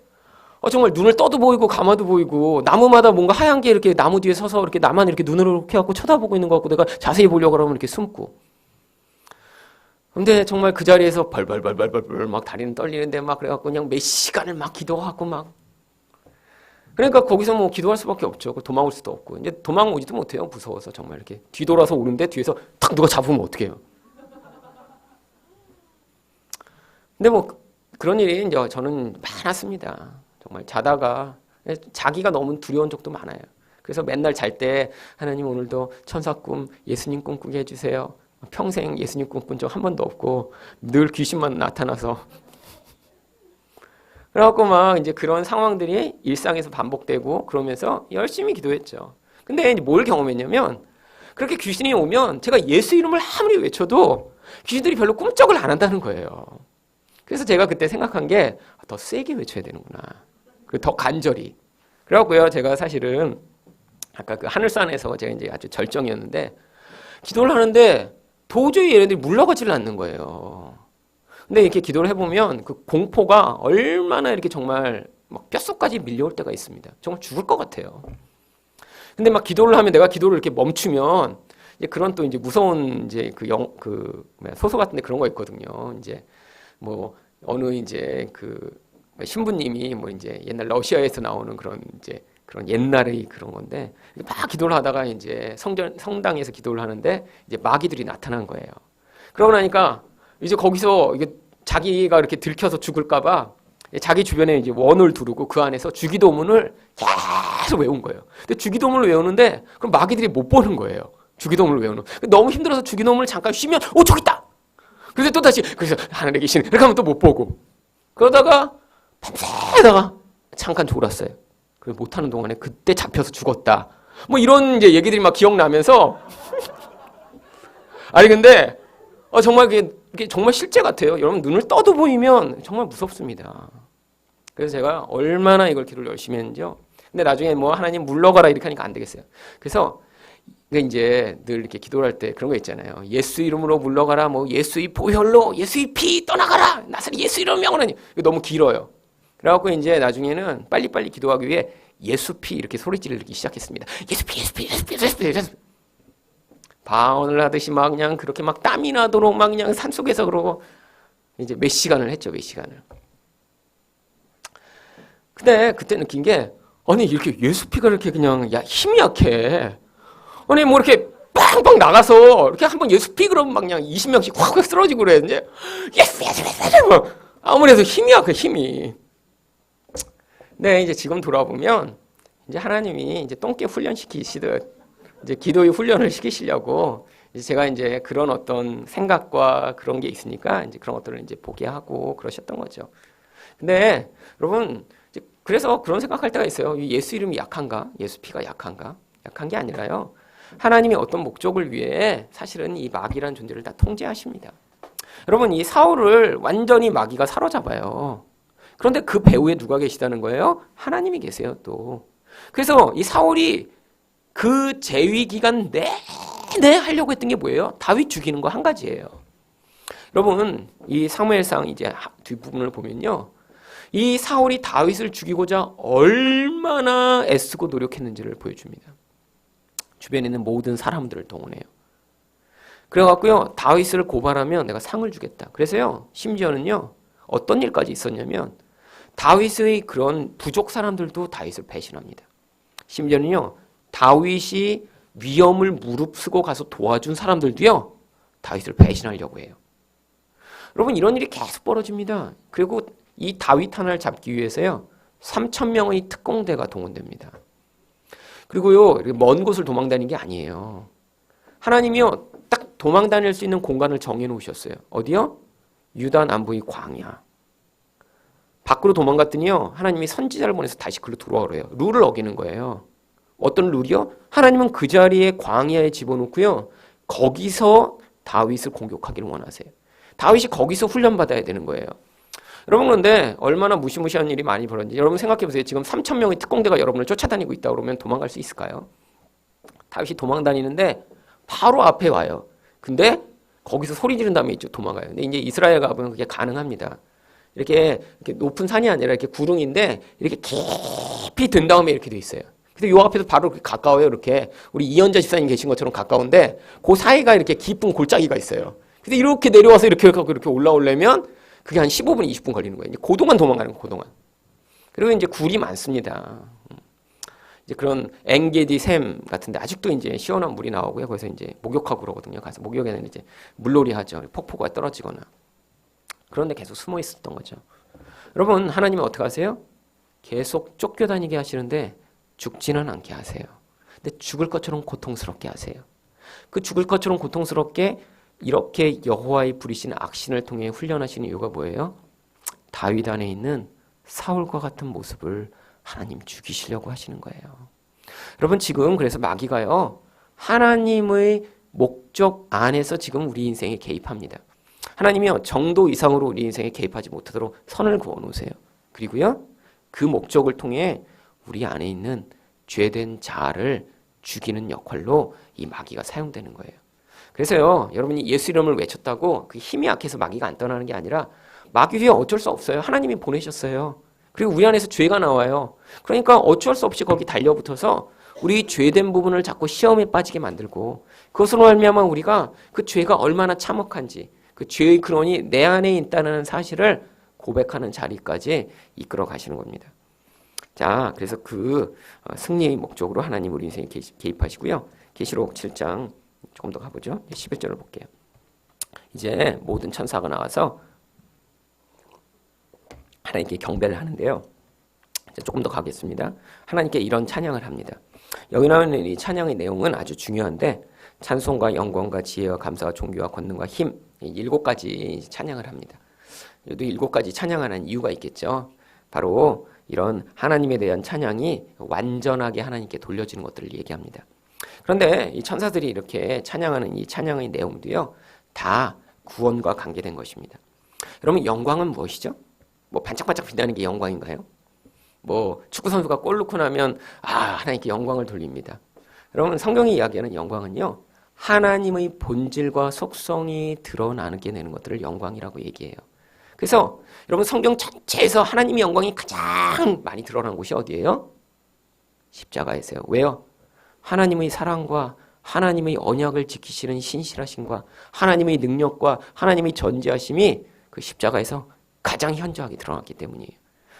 정말 눈을 떠도 보이고 감아도 보이고 나무마다 뭔가 하얀 게 이렇게 나무 뒤에 서서 이렇게 나만 이렇게 눈을 이렇게 갖고 쳐다보고 있는 것 같고 내가 자세히 보려고 하면 이렇게 숨고. 근데 정말 그 자리에서 벌벌벌벌벌 막 다리는 떨리는데 막 그래갖고 그냥 몇 시간을 막 기도하고 막. 그러니까 거기서 뭐 기도할 수밖에 없죠. 도망올 수도 없고. 이제 도망오지도 못해요. 무서워서 정말 이렇게 뒤돌아서 오는데 뒤에서 탁 누가 잡으면 어떡해요. 근데 뭐 그런 일이 이제 저는 많았습니다. 정말 자다가 자기가 너무 두려운 적도 많아요. 그래서 맨날 잘 때 하나님 오늘도 천사 꿈, 예수님 꿈꾸게 해주세요. 평생 예수님 꿈꾼 적 한 번도 없고 늘 귀신만 나타나서 그래갖고 막 이제 그런 상황들이 일상에서 반복되고 그러면서 열심히 기도했죠. 근데 이제 뭘 경험했냐면 그렇게 귀신이 오면 제가 예수 이름을 아무리 외쳐도 귀신들이 별로 꿈쩍을 안 한다는 거예요. 그래서 제가 그때 생각한 게 더 세게 외쳐야 되는구나. 더 간절히. 그래갖고요, 제가 사실은 아까 그 하늘산에서 제가 이제 아주 절정이었는데 기도를 하는데 도저히 얘네들이 물러가지를 않는 거예요. 근데 이렇게 기도를 해보면 그 공포가 얼마나 이렇게 정말 막 뼛속까지 밀려올 때가 있습니다. 정말 죽을 것 같아요. 근데 막 기도를 하면 내가 기도를 이렇게 멈추면 이제 그런 또 이제 무서운 이제 소설 같은데 그런 거 있거든요. 이제 뭐 어느 이제 그 신부님이 뭐 이제 옛날 러시아에서 나오는 그런 이제 그런 옛날의 그런 건데 막 기도를 하다가 이제 성당에서 기도를 하는데 이제 마귀들이 나타난 거예요. 그러고 나니까 이제 거기서 이게 자기가 이렇게 들켜서 죽을까봐 자기 주변에 이제 원을 두르고 그 안에서 주기도문을 계속 외운 거예요. 근데 주기도문을 외우는데 그럼 마귀들이 못 보는 거예요. 주기도문을 외우는. 너무 힘들어서 주기도문을 잠깐 쉬면 저기 있다. 그래서 또 다시 그래서 하늘에 계신 이렇게 하면 또 못 보고 그러다가 밤새다가 잠깐 졸았어요. 그래서 못하는 동안에 그때 잡혀서 죽었다. 뭐 이런 이제 얘기들이 막 기억나면서 아니 근데 정말 그게 정말 실제 같아요. 여러분 눈을 떠도 보이면 정말 무섭습니다. 그래서 제가 얼마나 이걸 기도를 열심히 했는지요. 근데 나중에 뭐 하나님 물러가라 이렇게 하니까 안 되겠어요. 그래서 이제 늘 이렇게 기도를 할 때 그런 거 있잖아요. 예수 이름으로 물러가라, 뭐 예수의 보혈로, 예수의 피 떠나가라, 나사렛 예수 이름 명하니. 이거 너무 길어요. 그래갖고 이제 나중에는 빨리빨리 기도하기 위해 예수 피 이렇게 소리 지르기 시작했습니다. 예수 피, 예수 피, 예수 피, 예수 피, 예수 피. 방언을 하듯이 막 그냥 그렇게 막 땀이 나도록 막 그냥 산속에서 그러고 이제 몇 시간을 했죠, 몇 시간을. 근데 그때 느낀 게 아니 이렇게 예수 피가 이렇게 그냥 힘이 약해. 아니 뭐 이렇게 빵빵 나가서 이렇게 한번 예수 피 그러면 막 그냥 20명씩 확 쓰러지고 그래. 이제 예수 뭐 아무래도 힘이 약해, 힘이. 네, 이제 지금 돌아보면 이제 하나님이 이제 똥개 훈련시키시듯 이제 기도의 훈련을 시키시려고 이제 제가 이제 그런 어떤 생각과 그런 게 있으니까 이제 그런 것들을 이제 보게 하고 그러셨던 거죠. 근데 여러분 이제 그래서 그런 생각할 때가 있어요. 예수 이름이 약한가? 예수 피가 약한가? 약한 게 아니라요. 하나님이 어떤 목적을 위해 사실은 이 마귀라는 존재를 다 통제하십니다. 여러분 이 사울을 완전히 마귀가 사로잡아요. 그런데 그 배후에 누가 계시다는 거예요? 하나님이 계세요 또. 그래서 이 사울이 그 재위 기간 내내 하려고 했던 게 뭐예요? 다윗 죽이는 거 한 가지예요. 여러분 이 사무엘상 이제 뒷부분을 보면요. 이 사울이 다윗을 죽이고자 얼마나 애쓰고 노력했는지를 보여줍니다. 주변에 있는 모든 사람들을 동원해요. 그래갖고요, 다윗을 고발하면 내가 상을 주겠다. 그래서요, 심지어는요, 어떤 일까지 있었냐면 다윗의 그런 부족 사람들도 다윗을 배신합니다. 심지어는요, 다윗이 위험을 무릅쓰고 가서 도와준 사람들도요, 다윗을 배신하려고 해요. 여러분, 이런 일이 계속 벌어집니다. 그리고 이 다윗 하나를 잡기 위해서요, 3,000명의 특공대가 동원됩니다. 그리고요, 먼 곳을 도망다니는 게 아니에요. 하나님이요, 딱 도망다닐 수 있는 공간을 정해놓으셨어요. 어디요? 유다 남부의 광야. 밖으로 도망갔더니요, 하나님이 선지자를 보내서 다시 글로 들어오래요. 룰을 어기는 거예요. 어떤 룰이요? 하나님은 그 자리에 광야에 집어넣고요, 거기서 다윗을 공격하기를 원하세요. 다윗이 거기서 훈련받아야 되는 거예요. 여러분, 그런데 얼마나 무시무시한 일이 많이 벌어졌는지 여러분 생각해 보세요. 지금 3,000명의 특공대가 여러분을 쫓아다니고 있다 그러면 도망갈 수 있을까요? 다윗이 도망다니는데 바로 앞에 와요. 근데 거기서 소리 지른 다음에 이쪽 도망가요. 근데 이제 이스라엘 가보면 그게 가능합니다. 이렇게 높은 산이 아니라 이렇게 구릉인데 이렇게 깊이 든 다음에 이렇게 돼 있어요. 근데 요 앞에서 바로 이렇게 가까워요. 이렇게 우리 이현자 집사님 계신 것처럼 가까운데 그 사이가 이렇게 깊은 골짜기가 있어요. 근데 이렇게 내려와서 이렇게 올라오려면 그게 한 15분, 20분 걸리는 거예요. 이제 고동안 도망가는 거예요. 고동안. 그리고 이제 굴이 많습니다. 이제 그런 엥게디 샘 같은데 아직도 이제 시원한 물이 나오고요. 거기서 이제 목욕하고 그러거든요. 가서 목욕에는 이제 물놀이 하죠. 폭포가 떨어지거나. 그런데 계속 숨어 있었던 거죠. 여러분, 하나님은 어떻게 하세요? 계속 쫓겨다니게 하시는데 죽지는 않게 하세요. 근데 죽을 것처럼 고통스럽게 하세요. 그 죽을 것처럼 고통스럽게 이렇게 여호와의 부리신 악신을 통해 훈련하시는 이유가 뭐예요? 다윗 안에 있는 사울과 같은 모습을 하나님 죽이시려고 하시는 거예요. 여러분, 지금 그래서 마귀가요, 하나님의 목적 안에서 지금 우리 인생에 개입합니다. 하나님이요, 정도 이상으로 우리 인생에 개입하지 못하도록 선을 그어놓으세요. 그리고요, 그 목적을 통해 우리 안에 있는 죄된 자아를 죽이는 역할로 이 마귀가 사용되는 거예요. 그래서요, 여러분이 예수 이름을 외쳤다고 그 힘이 약해서 마귀가 안 떠나는 게 아니라 마귀도요, 어쩔 수 없어요. 하나님이 보내셨어요. 그리고 우리 안에서 죄가 나와요. 그러니까 어쩔 수 없이 거기 달려붙어서 우리 죄된 부분을 자꾸 시험에 빠지게 만들고, 그것으로 말미암아 우리가 그 죄가 얼마나 참혹한지, 그 죄의 근원이 내 안에 있다는 사실을 고백하는 자리까지 이끌어 가시는 겁니다. 자, 그래서 그 승리의 목적으로 하나님 우리 인생에 개입하시고요. 계시록 7장 조금 더 가보죠. 11절을 볼게요. 이제 모든 천사가 나와서 하나님께 경배를 하는데요. 이제 조금 더 가겠습니다. 하나님께 이런 찬양을 합니다. 여기 나오는 이 찬양의 내용은 아주 중요한데, 찬송과 영광과 지혜와 감사와 존귀와 권능과 힘, 7가지 찬양을 합니다. 여기도 7가지 찬양하는 이유가 있겠죠. 바로 이런 하나님에 대한 찬양이 완전하게 하나님께 돌려지는 것들을 얘기합니다. 그런데 이 천사들이 이렇게 찬양하는 이 찬양의 내용도요, 다 구원과 관계된 것입니다. 여러분, 영광은 무엇이죠? 뭐 반짝반짝 빛나는 게 영광인가요? 뭐 축구 선수가 골 넣고 나면 하나님께 영광을 돌립니다. 여러분, 성경이 이야기하는 영광은요, 하나님의 본질과 속성이 드러나게 되는 것들을 영광이라고 얘기해요. 그래서 여러분, 성경 전체에서 하나님의 영광이 가장 많이 드러난 곳이 어디예요? 십자가에서요. 왜요? 하나님의 사랑과 하나님의 언약을 지키시는 신실하심과 하나님의 능력과 하나님의 전지하심이 그 십자가에서 가장 현저하게 드러났기 때문이에요.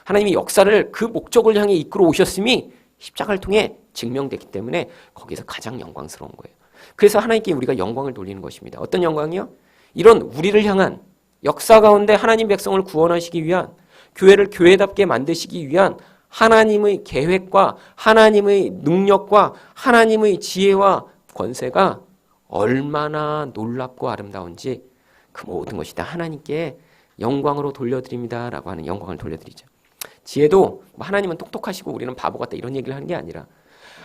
하나님이 역사를 그 목적을 향해 이끌어 오셨음이 십자가를 통해 증명됐기 때문에 거기서 가장 영광스러운 거예요. 그래서 하나님께 우리가 영광을 돌리는 것입니다. 어떤 영광이요? 이런 우리를 향한 역사 가운데 하나님 백성을 구원하시기 위한, 교회를 교회답게 만드시기 위한 하나님의 계획과 하나님의 능력과 하나님의 지혜와 권세가 얼마나 놀랍고 아름다운지 그 모든 것이 다 하나님께 영광으로 돌려드립니다 라고 하는 영광을 돌려드리죠. 지혜도 하나님은 똑똑하시고 우리는 바보 같다 이런 얘기를 하는 게 아니라,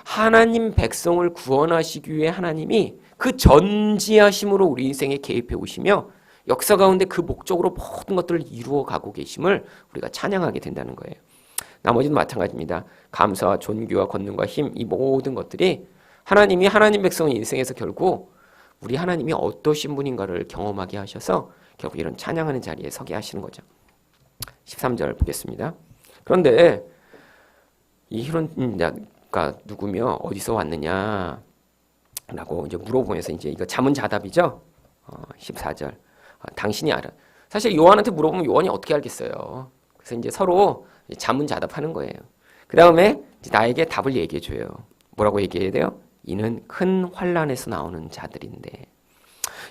하나님 백성을 구원하시기 위해 하나님이 그 전지하심으로 우리 인생에 개입해 오시며 역사 가운데 그 목적으로 모든 것들을 이루어 가고 계심을 우리가 찬양하게 된다는 거예요. 나머지도 마찬가지입니다. 감사와 존귀와 권능과 힘, 이 모든 것들이 하나님이 하나님 백성의 인생에서 결국 우리 하나님이 어떠신 분인가를 경험하게 하셔서 결국 이런 찬양하는 자리에 서게 하시는 거죠. 13절 보겠습니다. 그런데 이 히론자가 누구며 어디서 왔느냐 라고 이제 물어보면서 이제 이거 자문자답이죠. 14절. 당신이 알아. 사실 요한한테 물어보면 요한이 어떻게 알겠어요. 그래서 이제 서로 자문자답하는 거예요. 그 다음에 나에게 답을 얘기해 줘요. 뭐라고 얘기해야 돼요? 이는 큰 환란에서 나오는 자들인데.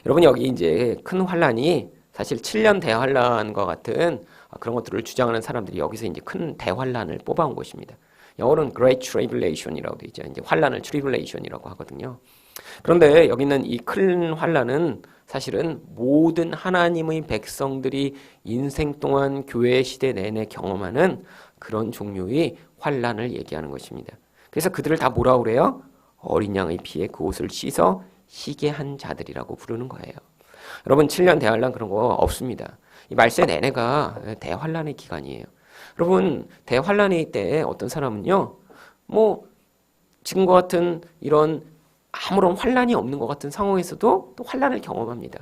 여러분 여기 이제 큰 환란이 사실 7년 대환란과 같은 그런 것들을 주장하는 사람들이 여기서 이제 큰 대환란을 뽑아온 것입니다. 영어로는 Great Tribulation이라고 되어 있죠. 이제 환란을 Tribulation이라고 하거든요. 그런데 여기 있는 이 큰 환란은 사실은 모든 하나님의 백성들이 인생 동안 교회 시대 내내 경험하는 그런 종류의 환란을 얘기하는 것입니다. 그래서 그들을 다 뭐라고 그래요? 어린 양의 피에 그 옷을 씻어 희게 한 자들이라고 부르는 거예요. 여러분 7년 대환란 그런 거 없습니다. 이 말세 내내가 대환란의 기간이에요. 여러분 대환란의 때 어떤 사람은요, 뭐 지금과 같은 이런 아무런 환란이 없는 것 같은 상황에서도 또 환란을 경험합니다.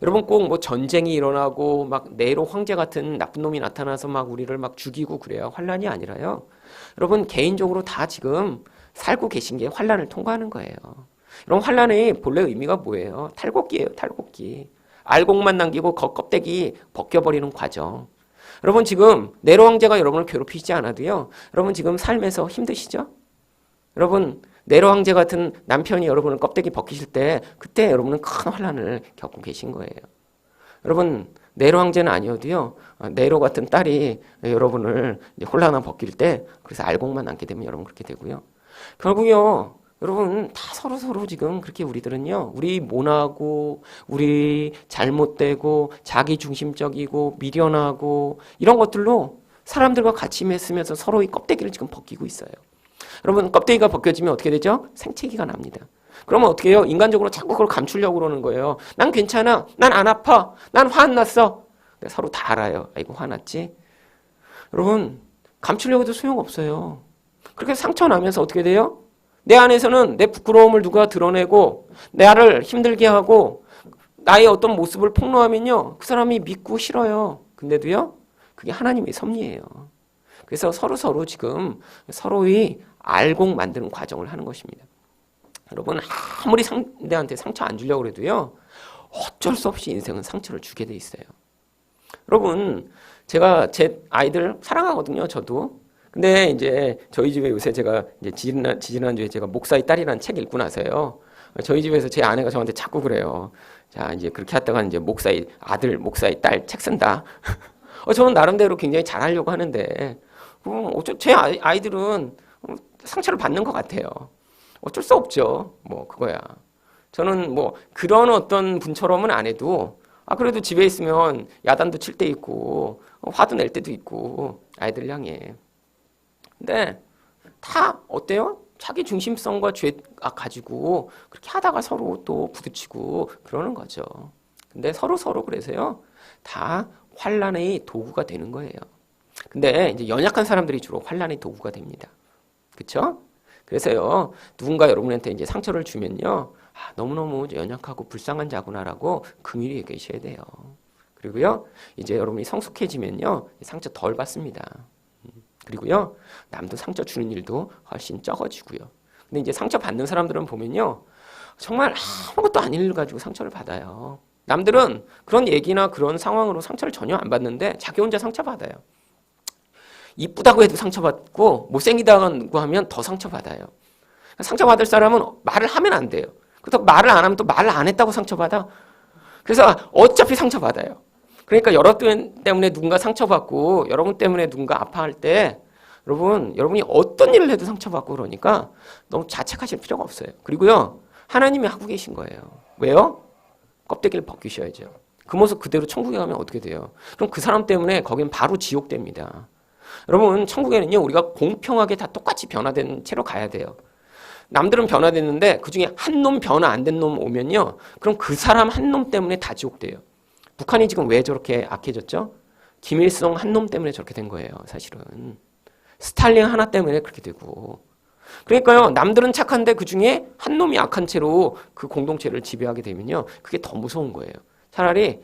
여러분 꼭 뭐 전쟁이 일어나고 막 네로 황제 같은 나쁜 놈이 나타나서 막 우리를 막 죽이고 그래야 환란이 아니라요. 여러분 개인적으로 다 지금 살고 계신 게 환란을 통과하는 거예요. 이런 환란의 본래 의미가 뭐예요? 탈곡기예요, 탈곡기. 알곡만 남기고 겉껍데기 벗겨버리는 과정. 여러분 지금 네로 황제가 여러분을 괴롭히지 않아도요, 여러분 지금 삶에서 힘드시죠? 여러분 네로 황제 같은 남편이 여러분을 껍데기 벗기실 때 그때 여러분은 큰 환란을 겪고 계신 거예요. 여러분 네로 황제는 아니어도요, 네로 같은 딸이 여러분을 홀라나 벗길 때 그래서 알곡만 남게 되면 여러분 그렇게 되고요. 결국요 여러분 다 서로 지금 그렇게 우리들은요, 우리 모나고 우리 잘못되고 자기중심적이고 미련하고 이런 것들로 사람들과 같이 맺으면서 서로의 껍데기를 지금 벗기고 있어요. 여러분 껍데기가 벗겨지면 어떻게 되죠? 생채기가 납니다. 그러면 어떻게 해요? 인간적으로 자꾸 그걸 감추려고 그러는 거예요. 난 괜찮아. 난 안 아파. 난 화 안 났어. 서로 다 알아요. 아이고 화났지? 여러분 감추려고 해도 소용없어요. 그렇게 상처 나면서 어떻게 돼요? 내 안에서는 내 부끄러움을 누가 드러내고 나를 힘들게 하고 나의 어떤 모습을 폭로하면요, 그 사람이 믿고 싫어요. 근데도요 그게 하나님의 섭리예요. 그래서 서로 지금 서로의 알곡 만드는 과정을 하는 것입니다. 여러분 아무리 상대한테 상처 안 주려고 해도요, 어쩔 수 없이 인생은 상처를 주게 돼 있어요. 여러분 제가 제 아이들 사랑하거든요, 저도. 근데 이제 저희 집에 요새 제가 이제 지지난주에 제가 목사의 딸이라는 책 읽고 나서요, 저희 집에서 제 아내가 저한테 자꾸 그래요. 자 이제 그렇게 하다가 이제 목사의 아들, 목사의 딸 책 쓴다. 저는 나름대로 굉장히 잘하려고 하는데 제 아이들은 상처를 받는 것 같아요. 어쩔 수 없죠. 뭐 그거야. 저는 뭐 그런 어떤 분처럼은 안 해도 그래도 집에 있으면 야단도 칠 때 있고 화도 낼 때도 있고 아이들 향해. 근데 다 어때요? 자기 중심성과 죄 가지고 그렇게 하다가 서로 또 부딪히고 그러는 거죠. 근데 서로 그래서요, 다 환란의 도구가 되는 거예요. 근데 이제 연약한 사람들이 주로 환란의 도구가 됩니다. 그렇죠? 그래서요, 누군가 여러분한테 이제 상처를 주면요, 너무너무 연약하고 불쌍한 자구나라고 긍휼히 여기셔야 돼요. 그리고요, 이제 여러분이 성숙해지면요, 상처 덜 받습니다. 그리고요, 남도 상처 주는 일도 훨씬 적어지고요. 근데 이제 상처 받는 사람들은 보면요, 정말 아무것도 아닌 일 가지고 상처를 받아요. 남들은 그런 얘기나 그런 상황으로 상처를 전혀 안 받는데 자기 혼자 상처받아요. 이쁘다고 해도 상처받고 못생기다고 하면 더 상처받아요. 상처받을 사람은 말을 하면 안 돼요. 그래서 말을 안 하면 또 말을 안 했다고 상처받아. 그래서 어차피 상처받아요. 그러니까 여러분 때문에 누군가 상처받고 여러분 때문에 누군가 아파할 때 여러분이 어떤 일을 해도 상처받고 그러니까 너무 자책하실 필요가 없어요. 그리고요, 하나님이 하고 계신 거예요. 왜요? 껍데기를 벗기셔야죠. 그 모습 그대로 천국에 가면 어떻게 돼요? 그럼 그 사람 때문에 거긴 바로 지옥 됩니다. 여러분 천국에는요, 우리가 공평하게 다 똑같이 변화된 채로 가야 돼요. 남들은 변화됐는데 그중에 한 놈 변화 안 된 놈 오면요, 그럼 그 사람 한 놈 때문에 다 지옥 돼요. 북한이 지금 왜 저렇게 악해졌죠? 김일성 한 놈 때문에 저렇게 된 거예요. 사실은 스탈린 하나 때문에 그렇게 되고. 그러니까요, 남들은 착한데 그중에 한 놈이 악한 채로 그 공동체를 지배하게 되면요, 그게 더 무서운 거예요. 차라리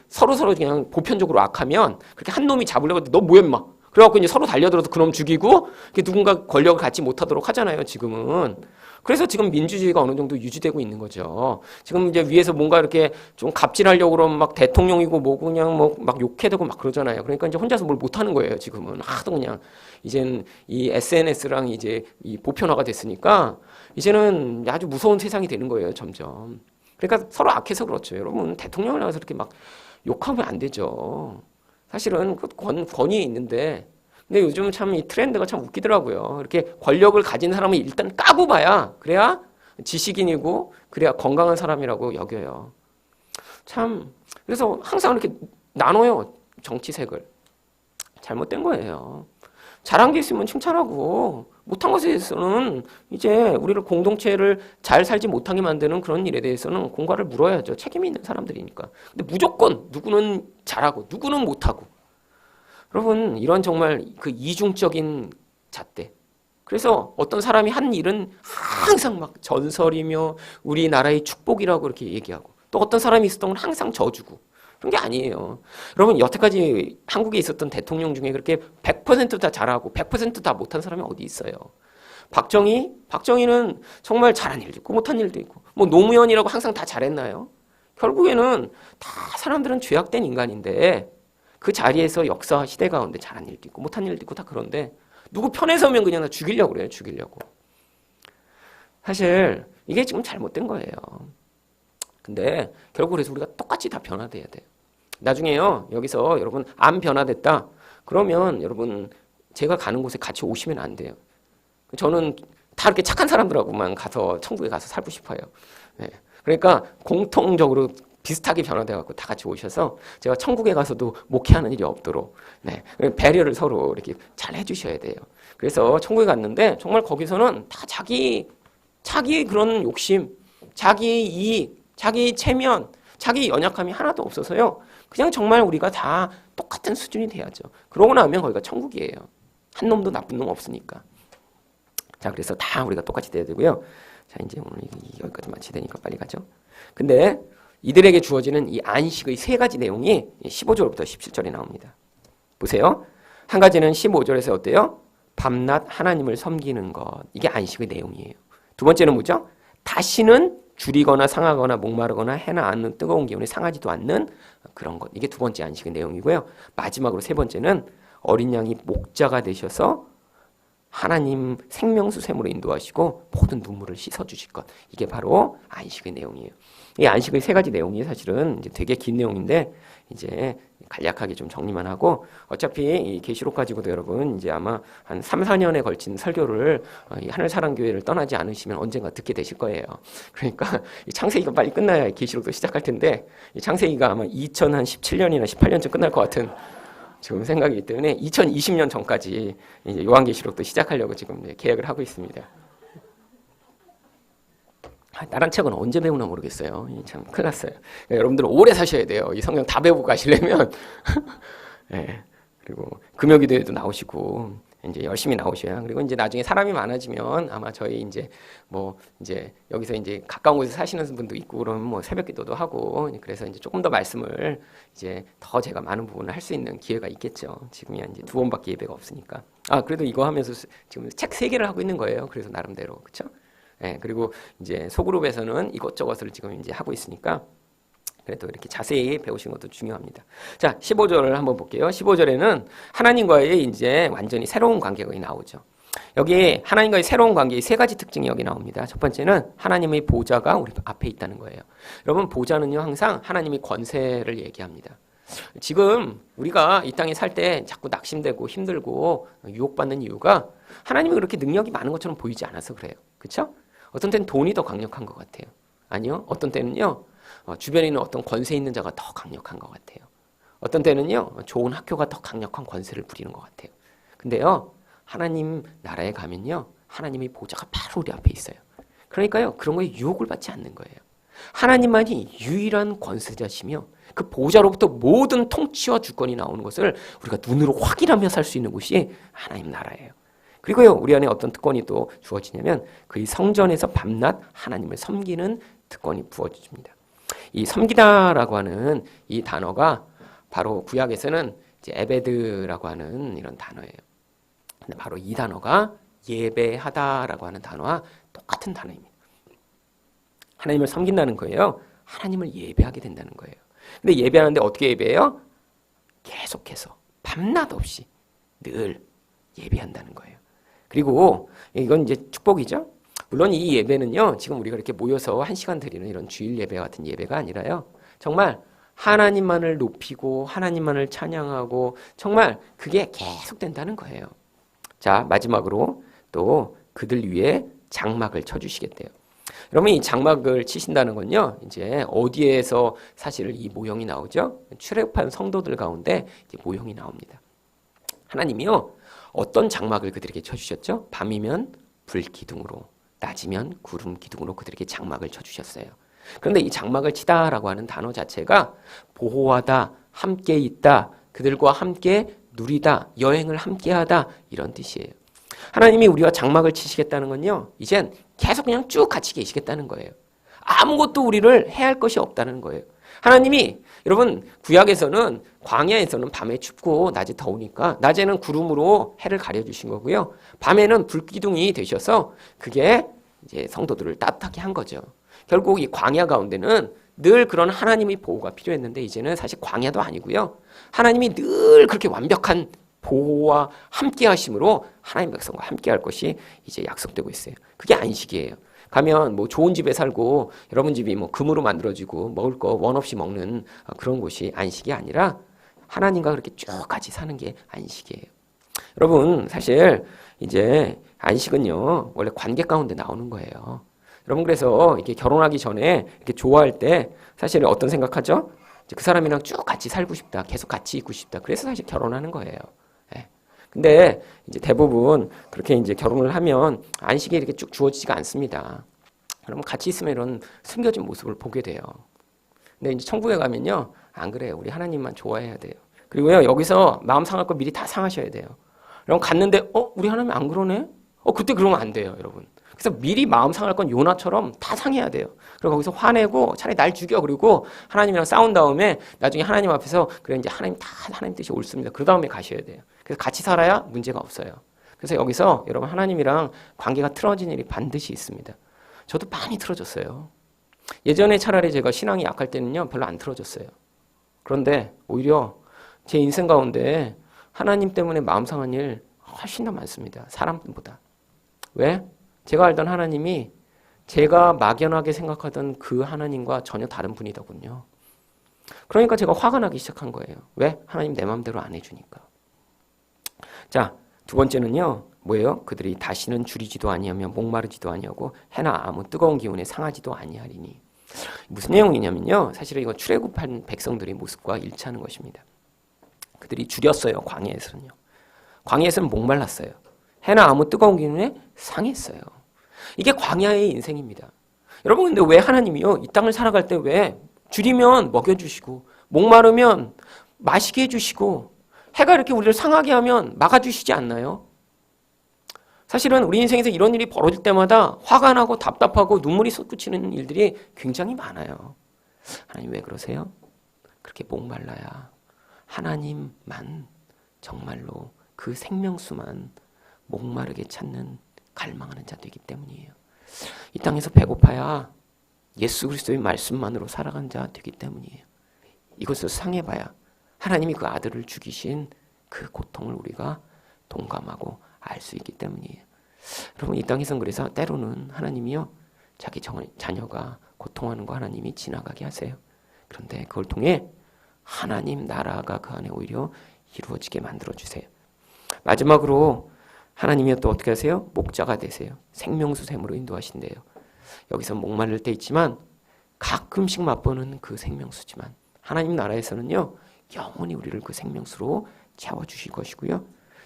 서로 그냥 보편적으로 악하면 그렇게 한 놈이 잡으려고 너 뭐야 임마. 그래갖고 이제 서로 달려들어서 그놈 죽이고 누군가 권력을 갖지 못하도록 하잖아요, 지금은. 그래서 지금 민주주의가 어느 정도 유지되고 있는 거죠. 지금 이제 위에서 뭔가 이렇게 좀 갑질하려고 그러면 막 대통령이고 뭐 그냥 뭐 막 욕해대고 막 그러잖아요. 그러니까 이제 혼자서 뭘 못하는 거예요, 지금은. 하도 그냥 이제는 이 SNS랑 이제 이 보편화가 됐으니까 이제는 아주 무서운 세상이 되는 거예요, 점점. 그러니까 서로 악해서 그렇죠. 여러분, 대통령을 나와서 이렇게 막 욕하면 안 되죠. 사실은 그 권위에 있는데, 근데 요즘 참 이 트렌드가 참 웃기더라고요. 이렇게 권력을 가진 사람은 일단 까고 봐야, 그래야 지식인이고, 그래야 건강한 사람이라고 여겨요. 참, 그래서 항상 이렇게 나눠요, 정치색을. 잘못된 거예요. 잘한 게 있으면 칭찬하고, 못한 것에 대해서는 이제 우리를 공동체를 잘 살지 못하게 만드는 그런 일에 대해서는 공과를 물어야죠. 책임이 있는 사람들이니까. 근데 무조건 누구는 잘하고 누구는 못하고. 여러분, 이런 정말 그 이중적인 잣대. 그래서 어떤 사람이 한 일은 항상 막 전설이며 우리나라의 축복이라고 이렇게 얘기하고, 또 어떤 사람이 있었던 건 항상 저주고. 그런 게 아니에요. 여러분, 여태까지 한국에 있었던 대통령 중에 그렇게 100%다 잘하고 100%다 못한 사람이 어디 있어요? 박정희는 정말 잘한 일도 있고 못한 일도 있고, 뭐 노무현이라고 항상 다 잘했나요? 결국에는 다 사람들은 죄악된 인간인데 그 자리에서 역사 시대 가운데 잘한 일도 있고 못한 일도 있고 다 그런데 누구 편에 서면 그냥 다 죽이려고 그래요. 죽이려고. 사실 이게 지금 잘못된 거예요. 근데 결국 그래서 우리가 똑같이 다 변화돼야 돼요. 나중에요, 여기서 여러분 안 변화됐다 그러면 여러분 제가 가는 곳에 같이 오시면 안 돼요. 저는 다 이렇게 착한 사람들하고만 가서 천국에 가서 살고 싶어요. 네. 그러니까 공통적으로 비슷하게 변화돼갖고 다 같이 오셔서 제가 천국에 가서도 목회하는 일이 없도록, 네, 배려를 서로 이렇게 잘 해주셔야 돼요. 그래서 천국에 갔는데 정말 거기서는 다 자기 그런 욕심, 자기 이익, 자기 체면, 자기 연약함이 하나도 없어서요. 그냥 정말 우리가 다 똑같은 수준이 돼야죠. 그러고 나면 거기가 천국이에요. 한 놈도 나쁜 놈 없으니까. 자, 그래서 다 우리가 똑같이 돼야 되고요. 자, 이제 오늘 여기까지 마치야 되니까 빨리 가죠. 근데 이들에게 주어지는 이 안식의 세 가지 내용이 15절부터 17절에 나옵니다. 보세요. 한 가지는 15절에서 어때요? 밤낮 하나님을 섬기는 것. 이게 안식의 내용이에요. 두 번째는 뭐죠? 다시는 줄이거나 상하거나 목마르거나 해나 않는 뜨거운 기운에 상하지도 않는 그런 것. 이게 두 번째 안식의 내용이고요. 마지막으로 세 번째는 어린 양이 목자가 되셔서 하나님 생명수샘으로 인도하시고 모든 눈물을 씻어주실 것. 이게 바로 안식의 내용이에요. 이 안식의 세 가지 내용이 사실은 이제 되게 긴 내용인데 이제 간략하게 좀 정리만 하고, 어차피 이 계시록 가지고도 여러분 이제 아마 한 3, 4년에 걸친 설교를 이 하늘사랑교회를 떠나지 않으시면 언젠가 듣게 되실 거예요. 그러니까 이 창세기가 빨리 끝나야 계시록도 시작할 텐데, 이 창세기가 아마 2017년이나 18년쯤 끝날 것 같은 지금 생각이기 때문에 2020년 전까지 이제 요한계시록도 시작하려고 지금 계획을 하고 있습니다. 다른 책은 언제 배우나 모르겠어요. 참 큰일 났어요. 여러분들 오래 사셔야 돼요. 이 성경 다 배우고 가시려면. 네. 그리고 금요기도에도 나오시고 이제 열심히 나오셔야. 그리고 이제 나중에 사람이 많아지면 아마 저희 이제 뭐 이제 여기서 이제 가까운 곳에 사시는 분도 있고 그러면 뭐 새벽기도도 하고, 그래서 이제 조금 더 말씀을 이제 더 제가 많은 부분을 할 수 있는 기회가 있겠죠. 지금이야 이제 2번밖에 예배가 없으니까. 아, 그래도 이거 하면서 지금 책 3개를 하고 있는 거예요. 그래서 나름대로. 그렇죠? 네, 그리고 이제 소그룹에서는 이것저것을 지금 이제 하고 있으니까 그래도 이렇게 자세히 배우신 것도 중요합니다. 자, 15절을 한번 볼게요. 15절에는 하나님과의 이제 완전히 새로운 관계가 나오죠. 여기 하나님과의 새로운 관계의 세 가지 특징이 여기 나옵니다. 첫 번째는 하나님의 보좌가 우리 앞에 있다는 거예요. 여러분, 보좌는요 항상 하나님의 권세를 얘기합니다. 지금 우리가 이 땅에 살 때 자꾸 낙심되고 힘들고 유혹받는 이유가 하나님이 그렇게 능력이 많은 것처럼 보이지 않아서 그래요. 그렇죠? 어떤 때는 돈이 더 강력한 것 같아요. 아니요. 어떤 때는요. 주변에 있는 어떤 권세 있는 자가 더 강력한 것 같아요. 어떤 때는요. 좋은 학교가 더 강력한 권세를 부리는 것 같아요. 근데요. 하나님 나라에 가면요. 하나님의 보좌가 바로 우리 앞에 있어요. 그러니까요. 그런 거에 유혹을 받지 않는 거예요. 하나님만이 유일한 권세자시며 그 보좌로부터 모든 통치와 주권이 나오는 것을 우리가 눈으로 확인하며 살 수 있는 곳이 하나님 나라예요. 그리고요, 우리 안에 어떤 특권이 또 주어지냐면 그의 성전에서 밤낮 하나님을 섬기는 특권이 부어집니다. 이 섬기다라고 하는 이 단어가 바로 구약에서는 이제 에베드라고 하는 이런 단어예요. 근데 바로 이 단어가 예배하다라고 하는 단어와 똑같은 단어입니다. 하나님을 섬긴다는 거예요. 하나님을 예배하게 된다는 거예요. 근데 예배하는데 어떻게 예배해요? 계속해서 밤낮 없이 늘 예배한다는 거예요. 그리고 이건 이제 축복이죠. 물론 이 예배는요, 지금 우리가 이렇게 모여서 1시간 드리는 이런 주일 예배 같은 예배가 아니라요, 정말 하나님만을 높이고 하나님만을 찬양하고 정말 그게 계속된다는 거예요. 자, 마지막으로 또 그들 위에 장막을 쳐주시겠대요. 여러분, 이 장막을 치신다는 건요, 이제 어디에서 사실 이 모형이 나오죠? 출애굽한 성도들 가운데 이제 모형이 나옵니다. 하나님이요, 어떤 장막을 그들에게 쳐주셨죠? 밤이면 불 기둥으로, 낮이면 구름 기둥으로 그들에게 장막을 쳐주셨어요. 그런데 이 장막을 치다라고 하는 단어 자체가 보호하다, 함께 있다, 그들과 함께 누리다, 여행을 함께하다, 이런 뜻이에요. 하나님이 우리와 장막을 치시겠다는 건요, 이젠 계속 그냥 쭉 같이 계시겠다는 거예요. 아무것도 우리를 해야 할 것이 없다는 거예요. 하나님이, 여러분, 구약에서는 광야에서는 밤에 춥고 낮에 더우니까 낮에는 구름으로 해를 가려주신 거고요, 밤에는 불기둥이 되셔서 그게 이제 성도들을 따뜻하게 한 거죠. 결국 이 광야 가운데는 늘 그런 하나님의 보호가 필요했는데, 이제는 사실 광야도 아니고요, 하나님이 늘 그렇게 완벽한 보호와 함께 하심으로 하나님 백성과 함께 할 것이 이제 약속되고 있어요. 그게 안식이에요. 가면 뭐 좋은 집에 살고 여러분 집이 뭐 금으로 만들어지고 먹을 거 원 없이 먹는 그런 곳이 안식이 아니라 하나님과 그렇게 쭉 같이 사는 게 안식이에요. 여러분, 사실 이제 안식은요, 원래 관계 가운데 나오는 거예요. 여러분, 그래서 이렇게 결혼하기 전에 이렇게 좋아할 때 사실 어떤 생각하죠? 그 사람이랑 쭉 같이 살고 싶다, 계속 같이 있고 싶다. 그래서 사실 결혼하는 거예요. 근데 이제 대부분 그렇게 이제 결혼을 하면 안식이 이렇게 쭉 주어지지가 않습니다. 그러면 같이 있으면 이런 숨겨진 모습을 보게 돼요. 근데 이제 천국에 가면요, 안 그래요. 우리 하나님만 좋아해야 돼요. 그리고요, 여기서 마음 상할 거 미리 다 상하셔야 돼요. 여러분, 갔는데 우리 하나님 안 그러네? 그때 그러면 안 돼요, 여러분. 그래서 미리 마음 상할 건 요나처럼 다 상해야 돼요. 그리고 거기서 화내고 차라리 날 죽여. 그리고 하나님이랑 싸운 다음에 나중에 하나님 앞에서 그래, 이제 하나님 다 하나님 뜻이 옳습니다. 그 다음에 가셔야 돼요. 그래서 같이 살아야 문제가 없어요. 그래서 여기서 여러분, 하나님이랑 관계가 틀어진 일이 반드시 있습니다. 저도 많이 틀어졌어요. 예전에 차라리 제가 신앙이 약할 때는요, 별로 안 틀어졌어요. 그런데 오히려 제 인생 가운데 하나님 때문에 마음 상한 일 훨씬 더 많습니다. 사람보다. 왜? 제가 알던 하나님이 제가 막연하게 생각하던 그 하나님과 전혀 다른 분이더군요. 그러니까 제가 화가 나기 시작한 거예요. 왜? 하나님 내 마음대로 안 해주니까. 자, 두 번째는요, 뭐예요? 그들이 다시는 줄이지도 아니하며 목마르지도 아니하고 해나 아무 뜨거운 기운에 상하지도 아니하리니. 무슨 내용이냐면요, 사실은 이건 출애굽한 백성들의 모습과 일치하는 것입니다. 그들이 줄였어요. 광야에서는요. 광야에서는 목말랐어요. 해나 아무 뜨거운 기운에 상했어요. 이게 광야의 인생입니다. 여러분, 근데 왜 하나님이요, 이 땅을 살아갈 때 왜 줄이면 먹여주시고 목마르면 마시게 해주시고 해가 이렇게 우리를 상하게 하면 막아주시지 않나요? 사실은 우리 인생에서 이런 일이 벌어질 때마다 화가 나고 답답하고 눈물이 솟구치는 일들이 굉장히 많아요. 하나님 왜 그러세요? 그렇게 목말라야 하나님만, 정말로 그 생명수만 목마르게 찾는, 갈망하는 자들이기 때문이에요. 이 땅에서 배고파야 예수 그리스도의 말씀만으로 살아간 자 되기 때문이에요. 이것을 상해봐야 하나님이 그 아들을 죽이신 그 고통을 우리가 동감하고 알 수 있기 때문이에요. 여러분, 이 땅에선 그래서 때로는 하나님이요, 자기 자녀가 고통하는 거 하나님이 지나가게 하세요. 그런데 그걸 통해 하나님 나라가 그 안에 오히려 이루어지게 만들어주세요. 마지막으로 하나님이 또 어떻게 하세요? 목자가 되세요. 생명수 샘으로 인도하신대요. 여기서 목마를 때 있지만 가끔씩 맛보는 그 생명수지만 하나님 나라에서는요, 영원히 우리를 그 생명수로 채워주실 것이고요.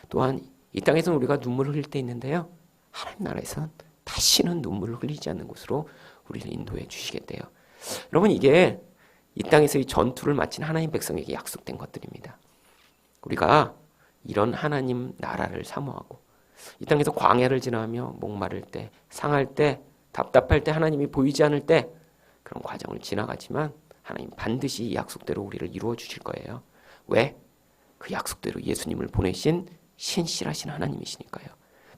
또한 이 땅에서는 우리가 눈물을 흘릴 때 있는데요, 하나님 나라에서는 다시는 눈물을 흘리지 않는 곳으로 우리를 인도해 주시겠대요. 여러분, 이게 이 땅에서 이 전투를 마친 하나님 백성에게 약속된 것들입니다. 우리가 이런 하나님 나라를 사모하고 이 땅에서 광야를 지나며 목마를 때, 상할 때, 답답할 때, 하나님이 보이지 않을 때 그런 과정을 지나가지만 하나님 반드시 이 약속대로 우리를 이루어 주실 거예요. 왜? 그 약속대로 예수님을 보내신 신실하신 하나님이시니까요.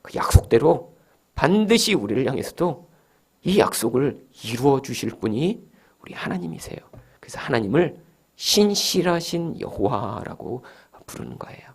그 약속대로 반드시 우리를 향해서도 이 약속을 이루어 주실 분이 우리 하나님이세요. 그래서 하나님을 신실하신 여호와라고 부르는 거예요.